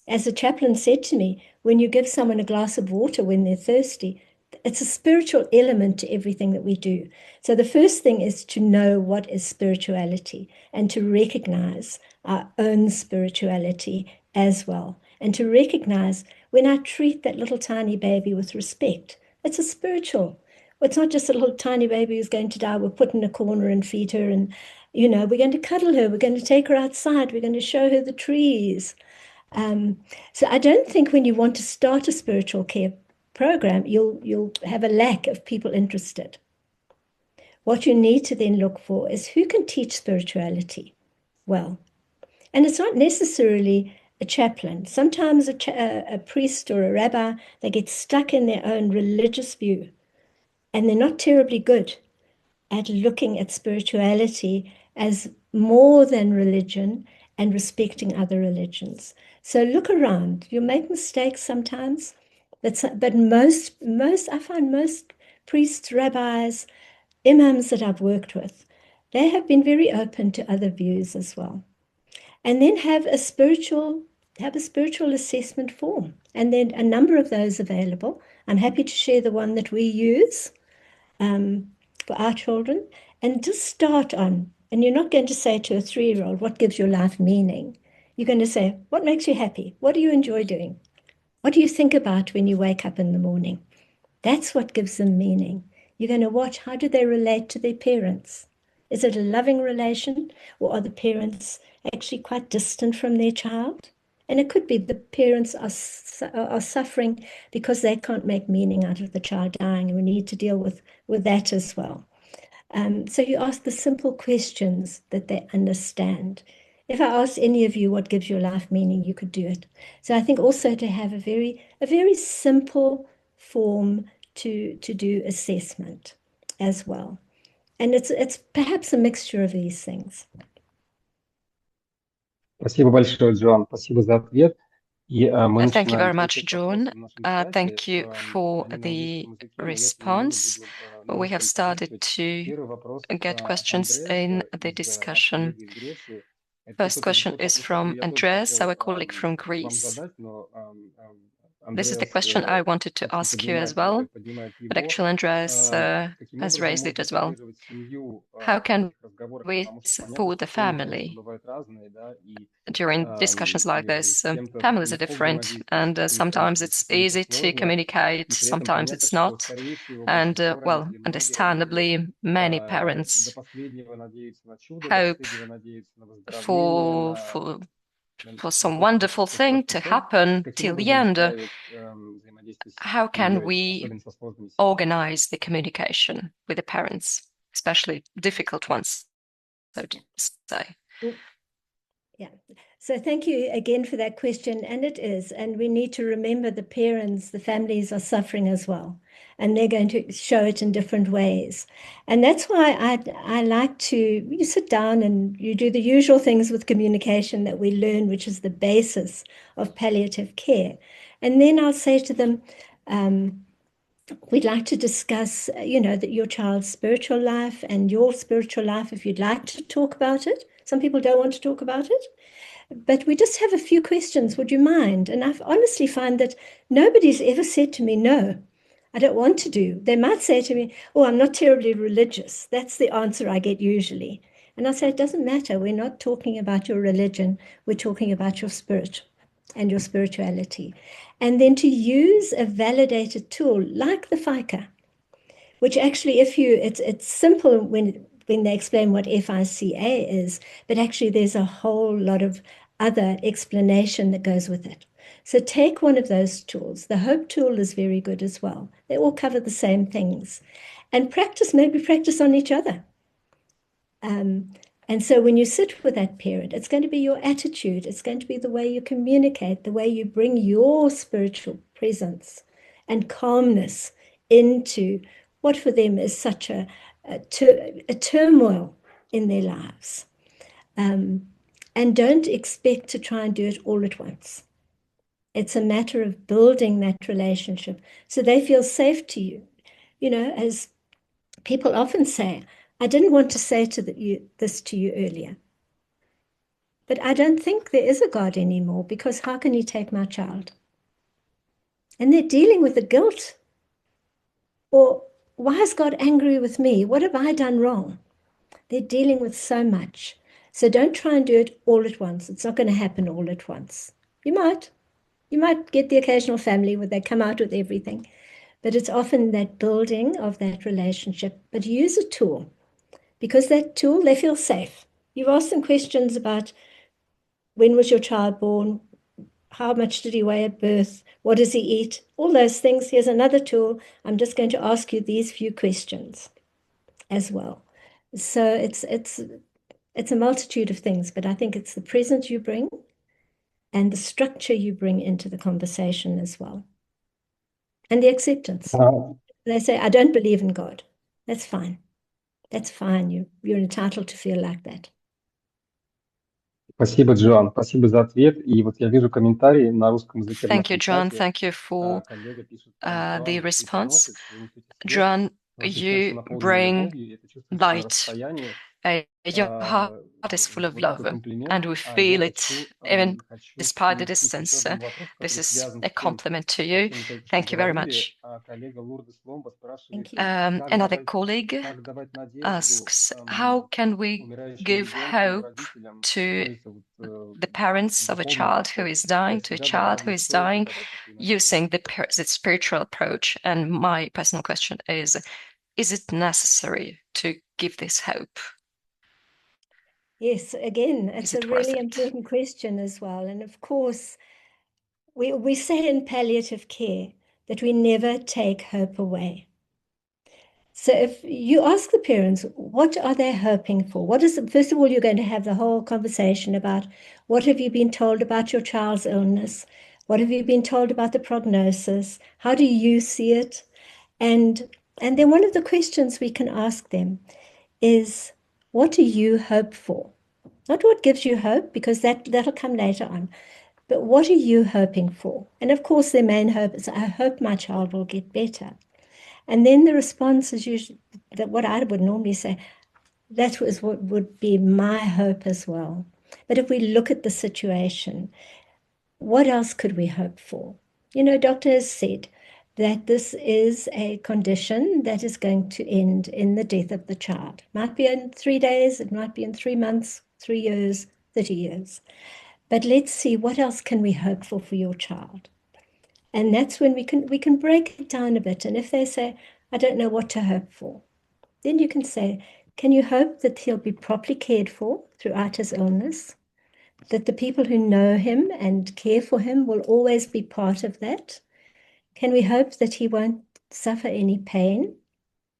As the chaplain said to me, when you give someone a glass of water when they're thirsty, it's a spiritual element to everything that we do. So the first thing is to know what is spirituality and to recognize our own spirituality as well. And to recognize when I treat that little tiny baby with respect, it's a spiritual. It's not just a little tiny baby who's going to die. We'll put in a corner and feed her and, we're going to cuddle her. We're going to take her outside. We're going to show her the trees. So I don't think when you want to start a spiritual care program, you'll have a lack of people interested. What you need to then look for is who can teach spirituality well. And it's not necessarily a chaplain. Sometimes a priest or a rabbi, they get stuck in their own religious view, and they're not terribly good at looking at spirituality as more than religion and respecting other religions. So look around. You'll make mistakes sometimes, But most I find most priests, rabbis, imams that I've worked with, they have been very open to other views as well. And then have a spiritual assessment form. And then a number of those available. I'm happy to share the one that we use for our children. And just start on, and you're not going to say to a 3-year-old, what gives your life meaning? You're going to say, what makes you happy? What do you enjoy doing? What do you think about when you wake up in the morning? That's what gives them meaning. You're going to watch, how do they relate to their parents? Is it a loving relation, or are the parents actually quite distant from their child? And it could be the parents are suffering because they can't make meaning out of the child dying, and we need to deal with that as well. So you ask the simple questions that they understand. If I asked any of you what gives your life meaning, you could do it. So I think also to have a very simple form to do assessment as well. And it's perhaps a mixture of these things. Спасибо большое, Джоан. Спасибо за ответ. Thank you very much, Joan. Thank you for the response. We have started to get questions in the discussion. First question is from Andreas, our colleague from Greece. This is the question I wanted to ask you as well, but actually Andreas has raised it as well. How can we support the family during discussions like this? Families are different, and sometimes it's easy to communicate, sometimes it's not. And well, understandably, many parents hope for some wonderful thing to happen till the end. How can we organize the communication with the parents, especially difficult ones, so to say? Yeah. So thank you again for that question. And it is, and we need to remember the parents, the families are suffering as well, and they're going to show it in different ways. And that's why I like to, you sit down and you do the usual things with communication that we learn, which is the basis of palliative care. And then I'll say to them, we'd like to discuss, that your child's spiritual life and your spiritual life, if you'd like to talk about it. Some people don't want to talk about it, but we just have a few questions. Would you mind? And I've honestly found that nobody's ever said to me, no, I don't want to do. They might say to me, oh, I'm not terribly religious. That's the answer I get usually. And I say, it doesn't matter. We're not talking about your religion. We're talking about your spirit and your spirituality. And then to use a validated tool like the FICA, which actually, it's simple when they explain what FICA is, but actually there's a whole lot of other explanation that goes with it. So take one of those tools. The HOPE tool is very good as well. They all cover the same things. And maybe practice on each other. And so when you sit with that parent, it's going to be your attitude. It's going to be the way you communicate, the way you bring your spiritual presence and calmness into what for them is such a turmoil in their lives. And don't expect to try and do it all at once. It's a matter of building that relationship so they feel safe to you. As people often say, I didn't want to say this to you earlier, but I don't think there is a God anymore, because how can he take my child? And they're dealing with the guilt. Or why is God angry with me? What have I done wrong? They're dealing with so much. So don't try and do it all at once. It's not going to happen all at once. You might get the occasional family where they come out with everything, but it's often that building of that relationship. But use a tool, because that tool, they feel safe. You've asked them questions about when was your child born? How much did he weigh at birth? What does he eat? All those things. Here's another tool. I'm just going to ask you these few questions as well. So it's a multitude of things, but I think it's the presence you bring and the structure you bring into the conversation as well. And the acceptance. They say, I don't believe in God. That's fine. That's fine. You're entitled to feel like that. Спасибо, Джоан. Спасибо за ответ. И вот я вижу комментарии на русском языке в Thank you, нашем Joan. чате. Thank you for Коллега пишет, the Джоан, вы response. приносите, вы несете свет Joan, в это сердце, you наполненное bring любовью, и это чувствуется на light. расстоянии. Your heart is full of Вот такой love, комплимент. and we А я feel it even хочу despite the перейти к еще distance. одному вопросу, This который is связан a с тем, compliment to о you. чем мы только что Thank you very говорили. much. Коллега Лурдес Ломба спрашивает, Another colleague как давать надежду asks, how can we умирающему give ребенку, hope родителям, to то есть вот, the parents of a духовный child who подход. is dying, Я to a всегда child who добавлю is то, dying, когда такие надежды. using the spiritual approach? And my personal question is it necessary to give this hope? Yes, again, it's a really important question as well. And of course, we say in palliative care that we never take hope away. So if you ask the parents, what are they hoping for? First of all, you're going to have the whole conversation about what have you been told about your child's illness? What have you been told about the prognosis? How do you see it? And then one of the questions we can ask them is, what do you hope for? Not what gives you hope, because that'll come later on. But what are you hoping for? And of course, their main hope is, I hope my child will get better. And then the response is usually that what I would normally say, that was what would be my hope as well. But if we look at the situation, what else could we hope for? You know, doctor has said that this is a condition that is going to end in the death of the child. Might be in 3 days, it might be in 3 months, 3 years, 30 years. But let's see, what else can we hope for your child? And that's when we can break it down a bit. And if they say, I don't know what to hope for, then you can say, can you hope that he'll be properly cared for throughout his illness? That the people who know him and care for him will always be part of that? Can we hope that he won't suffer any pain,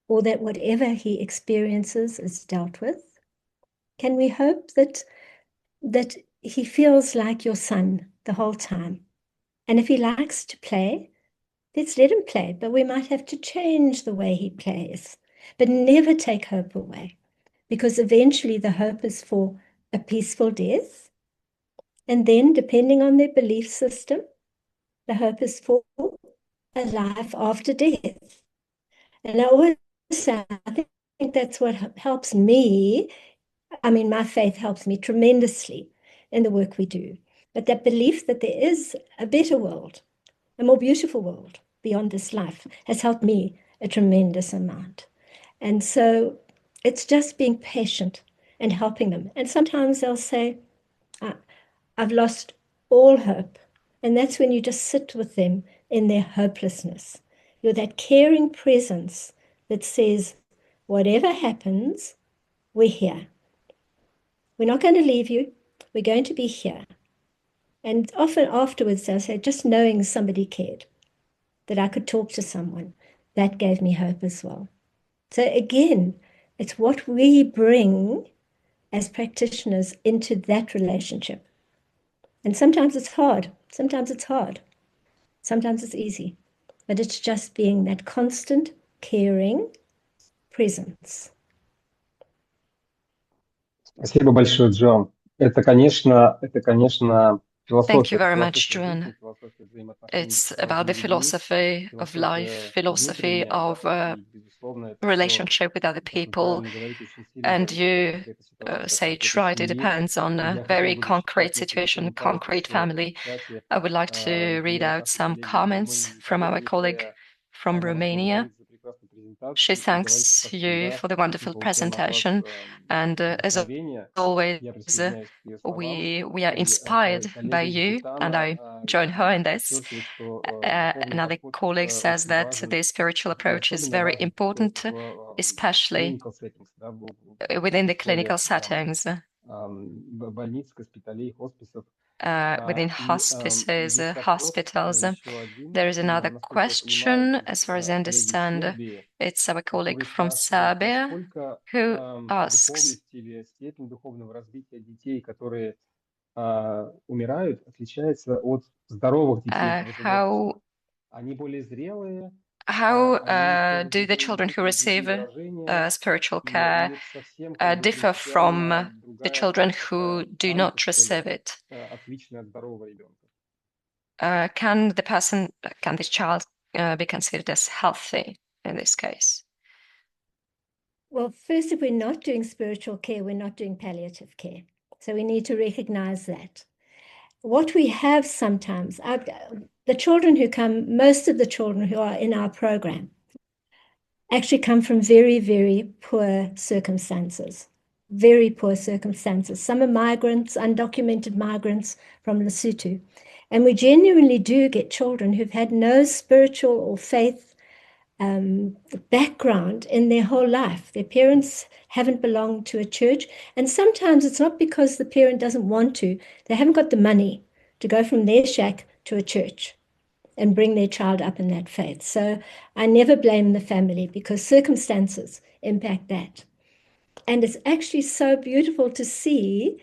or that whatever he experiences is dealt with? Can we hope that he feels like your son the whole time? And if he likes to play, let's let him play, but we might have to change the way he plays, but never take hope away, because eventually the hope is for a peaceful death. And then, depending on their belief system, the hope is for a life after death. And I always say, I think that's what helps me. I mean, my faith helps me tremendously in the work we do. But that belief that there is a better world, a more beautiful world beyond this life, has helped me a tremendous amount. And so it's just being patient and helping them. And sometimes they'll say, I've lost all hope. And that's when you just sit with them in their hopelessness. You're that caring presence that says, whatever happens, we're here. We're not going to leave you. We're going to be here. And often afterwards, they'll say, just knowing somebody cared, that I could talk to someone, that gave me hope as well. So again, it's what we bring as practitioners into that relationship. And sometimes it's hard. Sometimes it's hard. Sometimes it's easy. But it's just being that constant, caring presence. Спасибо большое, Джон. Это, конечно, Thank you философия, very философия much, Joan. жизни, философия взаимоотношений It's с about the другими людьми, philosophy of life, философия philosophy внутренняя, of да, и, безусловно, это все, relationship with other как вы people. правильно говорите, очень сильно And зависит от you конкретной ситуации, от say it's конкретной right, it семьи. depends on И a я хотел very бы зачитать concrete несколько situation, комментариев concrete еще family. в чате. I would like to read Извиняюсь out нашей some коллеге из comments Румынии, from our Валерии, colleague которая from нам Romania. благодарит за прекрасную презентацию She и говорит, что, thanks как you всегда, for the мы wonderful получаем от вас presentation. And as вдохновение. always, Я присоединяюсь к ее словам. we are И inspired by коллега из you, and Бутана I join her in this. подчеркивает, что духовный Another подход colleague says очень that важен, the spiritual и approach is особенно very важен important, в especially clinical settings, да, within the условиях clinical settings, больниц, госпиталей, хосписов. within И hospices, есть вопрос hospitals. еще один, There is another насколько я понимаю, question, из as far as I коллеги из understand. Сербии, It's our colleague который from спрашивает, Serbia насколько who asks, духовность или степень духовного развития детей, которые умирают, отличается от здоровых детей того же возраста. how Они более зрелые, How do the children who receive spiritual care differ from the children who do not receive it? Can this child be considered as healthy in this case? Well, first, if we're not doing spiritual care, we're not doing palliative care. So we need to recognize that. What we have sometimes, the children who come, most of the children who are in our program actually come from very, very poor circumstances. Very poor circumstances. Some are migrants, undocumented migrants from Lesotho. And we genuinely do get children who've had no spiritual or faith background in their whole life. Their parents haven't belonged to a church. And sometimes it's not because the parent doesn't want to. They haven't got the money to go from their shack to a church and bring their child up in that faith. So I never blame the family because circumstances impact that. And it's actually so beautiful to see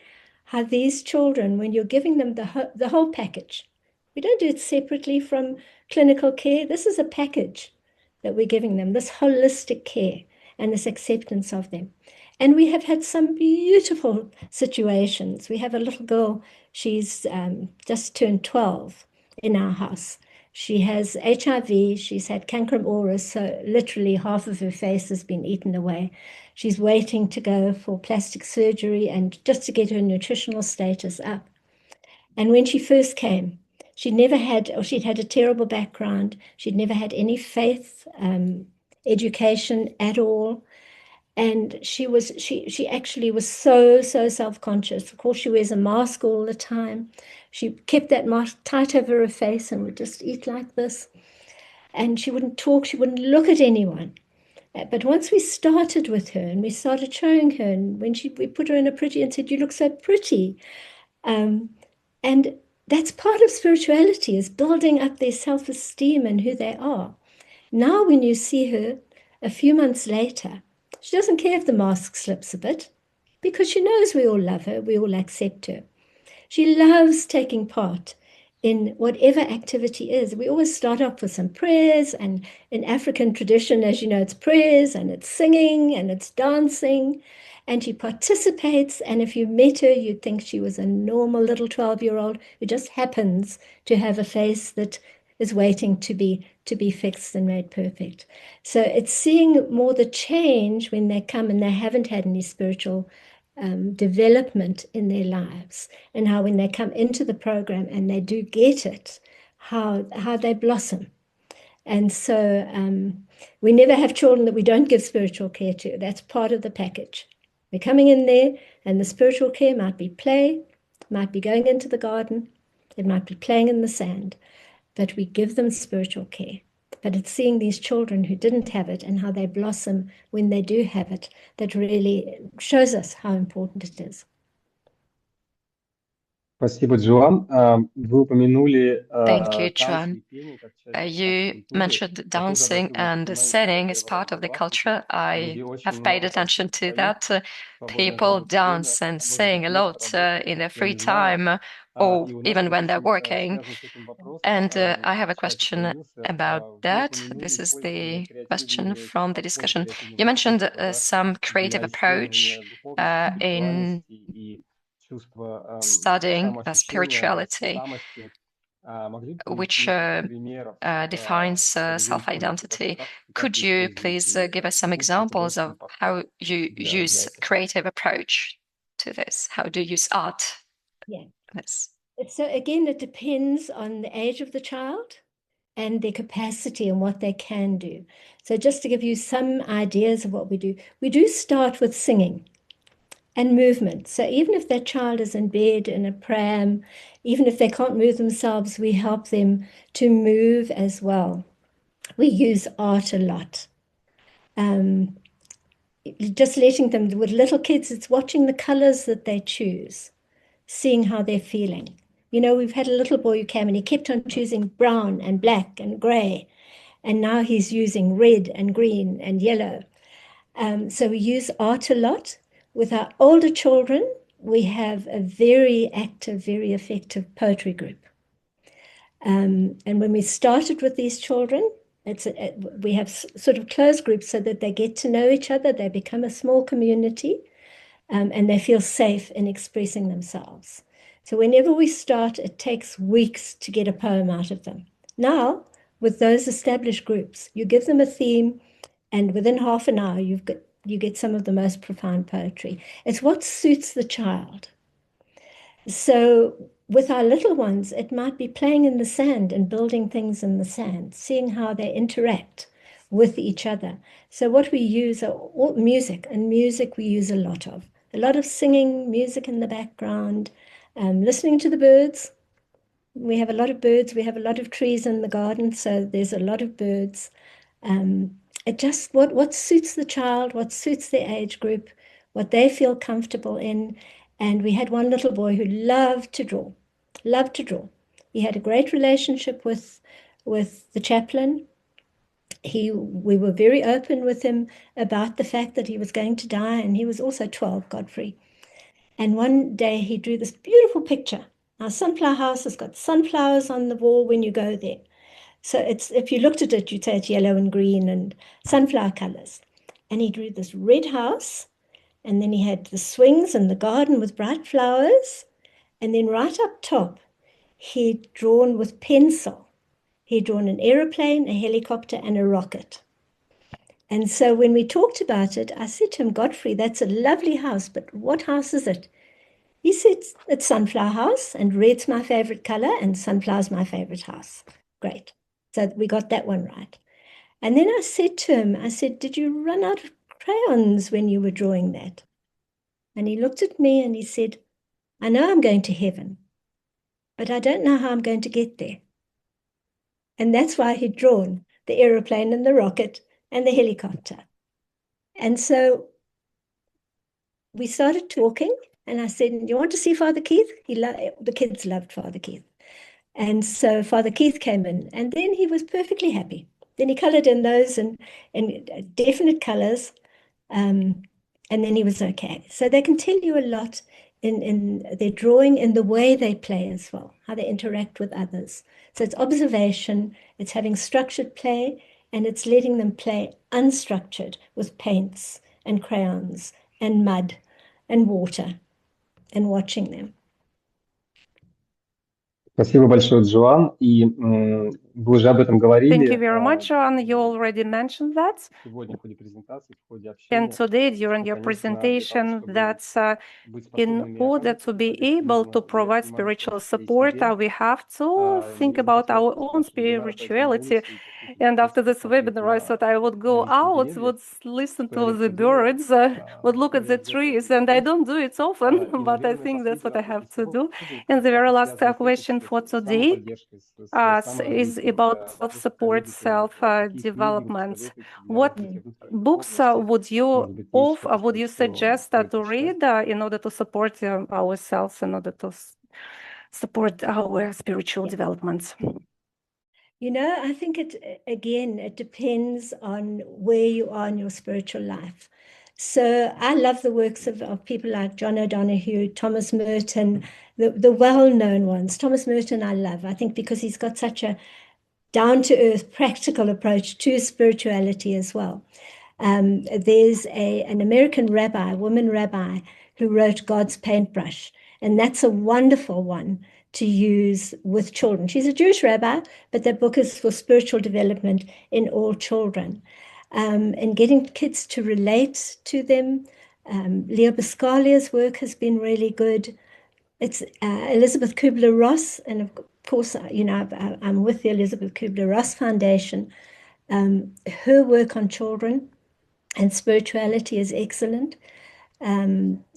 how these children, when you're giving them the whole package, we don't do it separately from clinical care. This is a package that we're giving them, this holistic care and this acceptance of them. And we have had some beautiful situations. We have a little girl, she's just turned 12 in our house. She has HIV, she's had cancrum auris, so literally half of her face has been eaten away. She's waiting to go for plastic surgery and just to get her nutritional status up. And when she first came, she'd had a terrible background. She'd never had any faith education at all. And she actually was so self-conscious. Of course, she wears a mask all the time. She kept that mask tight over her face and would just eat like this. And she wouldn't talk, she wouldn't look at anyone. But once we started with her and we started showing her, and when we put her in a pretty and said, "You look so pretty." And that's part of spirituality, is building up their self-esteem and who they are. Now, when you see her a few months later, she doesn't care if the mask slips a bit because she knows we all love her, we all accept her. She loves taking part in whatever activity is. We always start off with some prayers, and in African tradition, as you know, it's prayers and it's singing and it's dancing. And she participates, and if you met her, you'd think she was a normal little 12-year-old who just happens to have a face that is waiting to be fixed and made perfect. So it's seeing more the change when they come and they haven't had any spiritual development in their lives, and how when they come into the program and they do get it, how they blossom. And so we never have children that we don't give spiritual care to. That's part of the package. We're coming in there, and the spiritual care might be play, might be going into the garden, it might be playing in the sand, but we give them spiritual care. But it's seeing these children who didn't have it and how they blossom when they do have it that really shows us how important it is. Спасибо, Джоан. Вы упомянули Thank you, танцы Joan. и пение как часть You культуры. mentioned Я тоже dancing обратил and внимание, singing что is в part of the Африке culture. I люди очень have paid много attention to поют, that. свободное People время, dance and может sing быть, a место lot работы, in their я free не знаю. time, or И у нас even when they're очень working. связан с этим вопрос. And I have a В чате question появился. about Вы that. This упомянули is использование the question креативных from the подходов, discussion. креативных You mentioned искусств, да, some creative для approach исследования духовности, in спиритуальности и чувства studying самоощущения, spirituality, самости. Могли бы which привести несколько примеров, defines чтобы вы поняли, self-identity. как Could вы you please используете give us some examples of how you use creative approach to this? How do you use art? Yeah. This. So again, it depends on the age of the child and their capacity and what they can do. So just to give you some ideas of what we do start with singing and movement. So even if that child is in bed in a pram, even if they can't move themselves, we help them to move as well. We use art a lot. Just letting them, with little kids, it's watching the colors that they choose, seeing how they're feeling. You know, we've had a little boy who came and he kept on choosing brown and black and gray, and now he's using red and green and yellow. So we use art a lot. With our older children, we have a very active, very effective poetry group. And when we started with these children, we have sort of closed groups so that they get to know each other, they become a small community, and they feel safe in expressing themselves. So whenever we start, it takes weeks to get a poem out of them. Now, with those established groups, you give them a theme, and within half an hour, you get some of the most profound poetry. It's what suits the child. So with our little ones, it might be playing in the sand and building things in the sand, seeing how they interact with each other. So what we use are all music, and music we use a lot of singing, music in the background, listening to the birds. We have a lot of birds. We have a lot of trees in the garden, so there's a lot of birds. It just what suits the child, what suits their age group, what they feel comfortable in. And we had one little boy who loved to draw, loved to draw. He had a great relationship with the chaplain. We were very open with him about the fact that he was going to die, and he was also 12, Godfrey. And one day he drew this beautiful picture. Our sunflower house has got sunflowers on the wall when you go there. So if you looked at it, you'd say it's yellow and green and sunflower colors. And he drew this red house, and then he had the swings and the garden with bright flowers. And then right up top, he'd drawn with pencil. He'd drawn an aeroplane, a helicopter, and a rocket. And so when we talked about it, I said to him, Godfrey, that's a lovely house, but what house is it? He said, it's sunflower house, and red's my favorite color, and sunflower's my favorite house. Great. So we got that one right. And then I said to him, I said, did you run out of crayons when you were drawing that? And he looked at me and he said, I know I'm going to heaven, but I don't know how I'm going to get there. And that's why he'd drawn the aeroplane and the rocket and the helicopter. And so we started talking, and I said, you want to see Father Keith? The kids loved Father Keith. And so Father Keith came in, and then he was perfectly happy. Then he colored in those in definite colors, and then he was okay. So they can tell you a lot in their drawing, in the way they play as well, how they interact with others. So it's observation, it's having structured play, and it's letting them play unstructured with paints and crayons and mud and water and watching them. Спасибо большое, Джоан. И вы уже об этом говорили. Thank you very much, Joan. You already mentioned that. Сегодня в ходе презентации, в ходе And общения, today, during your presentation, that in order to be able to provide spiritual support, we have to think about our own spirituality. And after this webinar, I thought I would go out, would listen to the birds, would look at the trees, and I don't do it often, but I think that's what I have to do. And the very last question for today is about self-support, self-development. What books would you suggest to read in order to support ourselves, in order to support our spiritual developments? You know, I think it depends on where you are in your spiritual life. So I love the works of people like John O'Donoghue, Thomas Merton, the well-known ones. Thomas Merton I love, I think, because he's got such a down-to-earth, practical approach to spirituality as well. There's an American rabbi, a woman rabbi, who wrote God's Paintbrush, and that's a wonderful one to use with children. She's a Jewish rabbi, but that book is for spiritual development in all children. And getting kids to relate to them. Leo Buscalia's work has been really good. It's Elizabeth Kubler-Ross, and of course, you know, I'm with the Elizabeth Kubler-Ross Foundation. Her work on children and spirituality is excellent.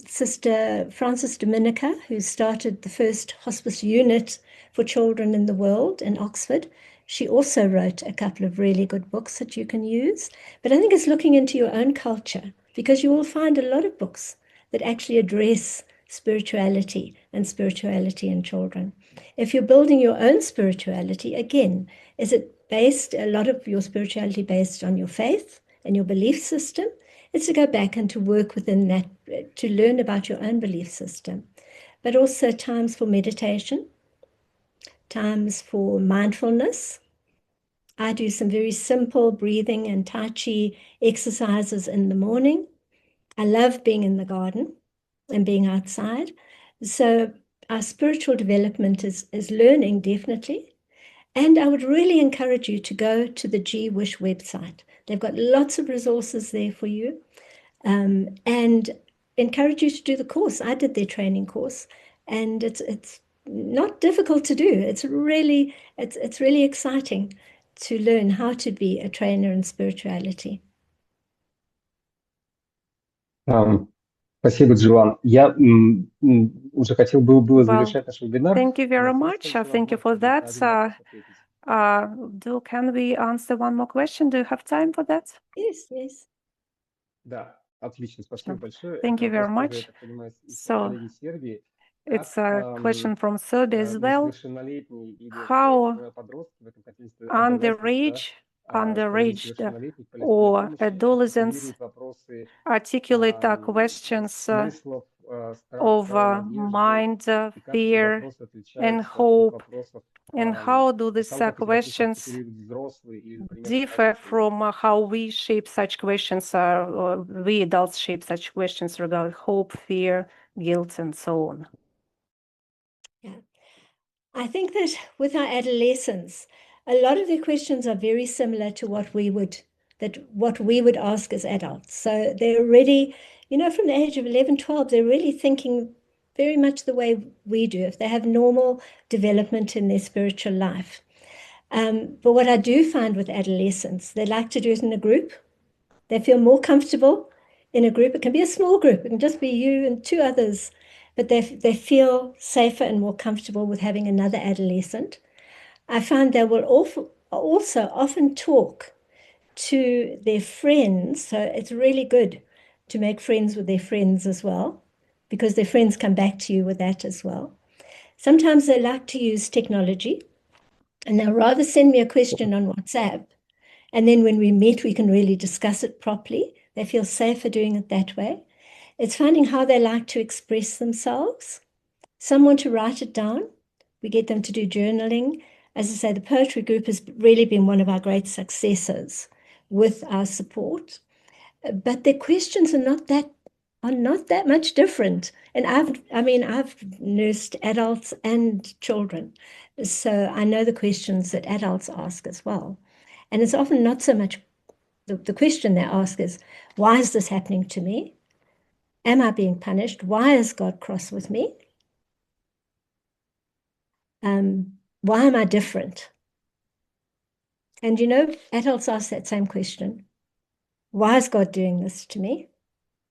Sister Frances Dominica, who started the first hospice unit for children in the world in Oxford, she also wrote a couple of really good books that you can use. But I think it's looking into your own culture, because you will find a lot of books that actually address spirituality and spirituality in children. If you're building your own spirituality, again, is it based, a lot of your spirituality based on your faith and your belief system? It's to go back and to work within that, to learn about your own belief system, but also times for meditation, times for mindfulness, I do some very simple breathing and Tai Chi exercises in the morning. I love being in the garden and being outside. So our spiritual development is learning, definitely. And I would really encourage you to go to the GWISH website. They've got lots of resources there for you. And encourage you to do the course. I did their training course, and it's not difficult to do. It's really exciting to learn how to be a trainer in spirituality. Спасибо, Джоан. Я уже хотел было завершать наш вебинар. Thank you very much. Thank you for that. Can we answer one more question? Do you have time for that? Yes. Да, отлично. Спасибо большое. Thank you very much. So it's a question from Serbia as well. How underage or adolescents articulate questions of mind, fear, and hope, and how do these questions differ from how we shape such questions, or we adults shape such questions regarding hope, fear, guilt, and so on? Yeah, I think that with our adolescents, a lot of their questions are very similar to what we would ask as adults. So they're already, from the age of 11, 12, they're really thinking very much the way we do, if they have normal development in their spiritual life. But what I do find with adolescents, they like to do it in a group. They feel more comfortable in a group. It can be a small group. It can just be you and two others, but they feel safer and more comfortable with having another adolescent. I find they will also often talk to their friends. So it's really good to make friends with their friends as well, because their friends come back to you with that as well. Sometimes they like to use technology, and they'll rather send me a question on WhatsApp. And then when we meet, we can really discuss it properly. They feel safer doing it that way. It's finding how they like to express themselves. Some want to write it down. We get them to do journaling. As I say, the poetry group has really been one of our great successes with our support. But their questions are not that much different. And I've nursed adults and children, so I know the questions that adults ask as well. And it's often not so much the question they ask is, why is this happening to me? Am I being punished? Why is God cross with me? Why am I different? And adults ask that same question. Why is God doing this to me?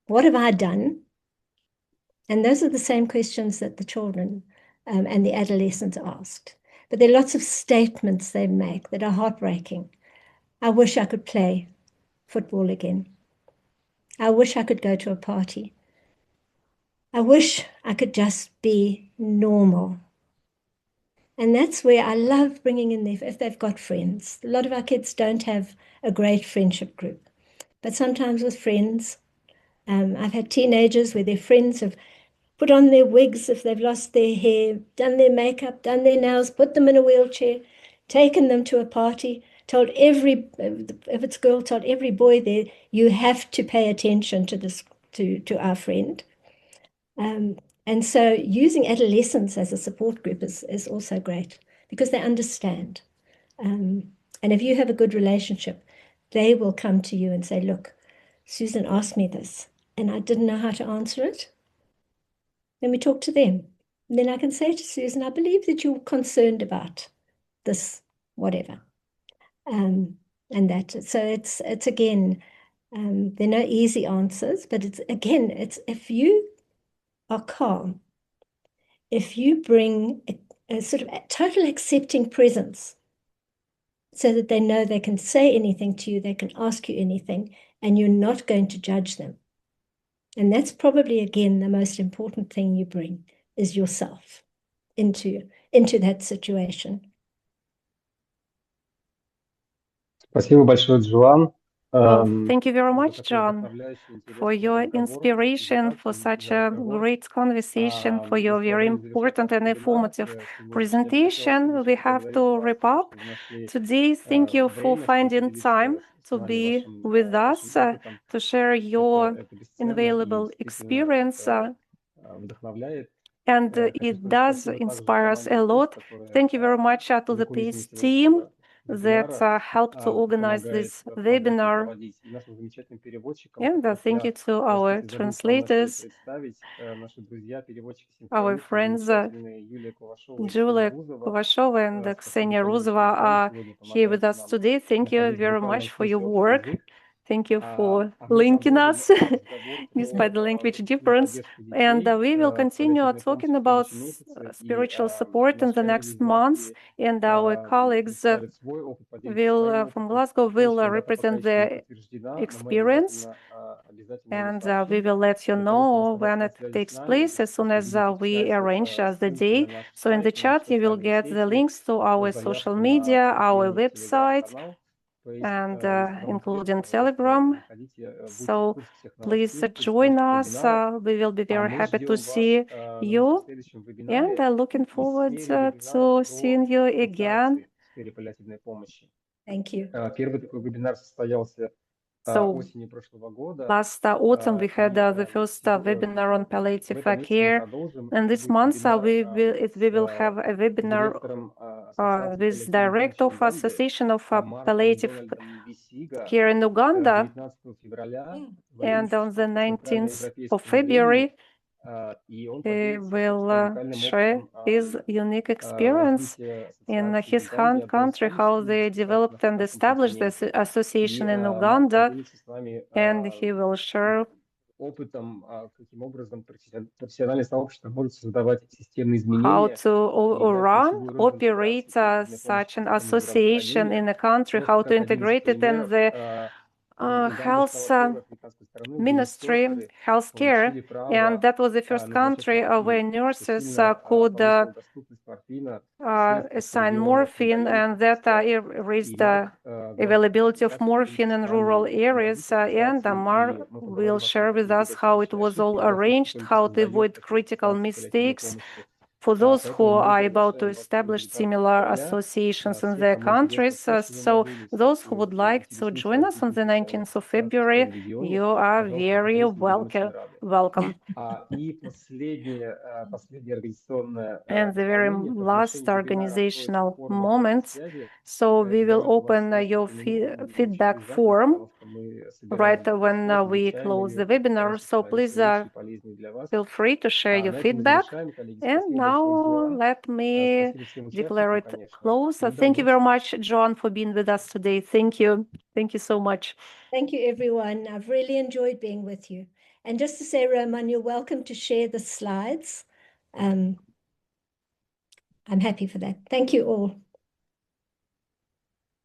What have I done? And those are the same questions that the children and the adolescents asked. But there are lots of statements they make that are heartbreaking. I wish I could play football again. I wish I could go to a party. I wish I could just be normal. And that's where I love bringing in if they've got friends. A lot of our kids don't have a great friendship group. But sometimes with friends, I've had teenagers where their friends have put on their wigs if they've lost their hair, done their makeup, done their nails, put them in a wheelchair, taken them to a party, told if it's a girl, told every boy there, you have to pay attention to this, to our friend. And so using adolescents as a support group is also great because they understand. And if you have a good relationship, they will come to you and say, look, Susan asked me this and I didn't know how to answer it. Then we talk to them. And then I can say to Susan, I believe that you're concerned about this, whatever. And that, so it's again, there are no easy answers, but it's if you are calm, if you bring a sort of a total accepting presence so that they know they can say anything to you, they can ask you anything, and you're not going to judge them. And that's probably, again, the most important thing you bring is yourself into that situation. Спасибо большое, Джоан. Well, thank you very much, John, for your inspiration, for such a great conversation, for your very important and informative presentation. We have to wrap up today. Thank you for finding time to be with us, to share your invaluable experience. And it does inspire us a lot. Thank you very much to the PACE team that helped to organize this webinar. And thank you to our translators, our friends Julia Kovashova and Ksenia Ruzova are here with us today. Thank you very much for your work. Thank you for linking us, despite the language difference. And we will continue talking about spiritual support in the next months. And our colleagues from Glasgow will represent their experience. And we will let you know when it takes place as soon as we arrange the day. So in the chat, you will get the links to our social media, our website, and including Telegram. So please join us. We will be very happy to see you, and looking forward to seeing you again. Thank you. So last autumn, we had the first webinar on palliative care. And this month, we will have a webinar with director of Association of Palliative Care in Uganda. And on the 19th of February, he will share his unique experience in his country, how they developed and established this association in Uganda, and he will share how to operate such an association in a country, how to integrate it in the health ministry, healthcare, and that was the first country where nurses could assign morphine, and that raised the availability of morphine in rural areas. And Amar will share with us how it was all arranged, how to avoid critical mistakes for those who are about to establish similar associations in their countries. So those who would like to join us on the 19th of February, you are very welcome. And the very last organizational moment. So we will open your feedback form right when we close the webinar. So please feel free to share your feedback. And now let me declare it closed. Thank you very much, Joan, for being with us today. Thank you. Thank you so much. Thank you, everyone. I've really enjoyed being with you. And just to say, Roman, you're welcome to share the slides. I'm happy for that. Thank you all.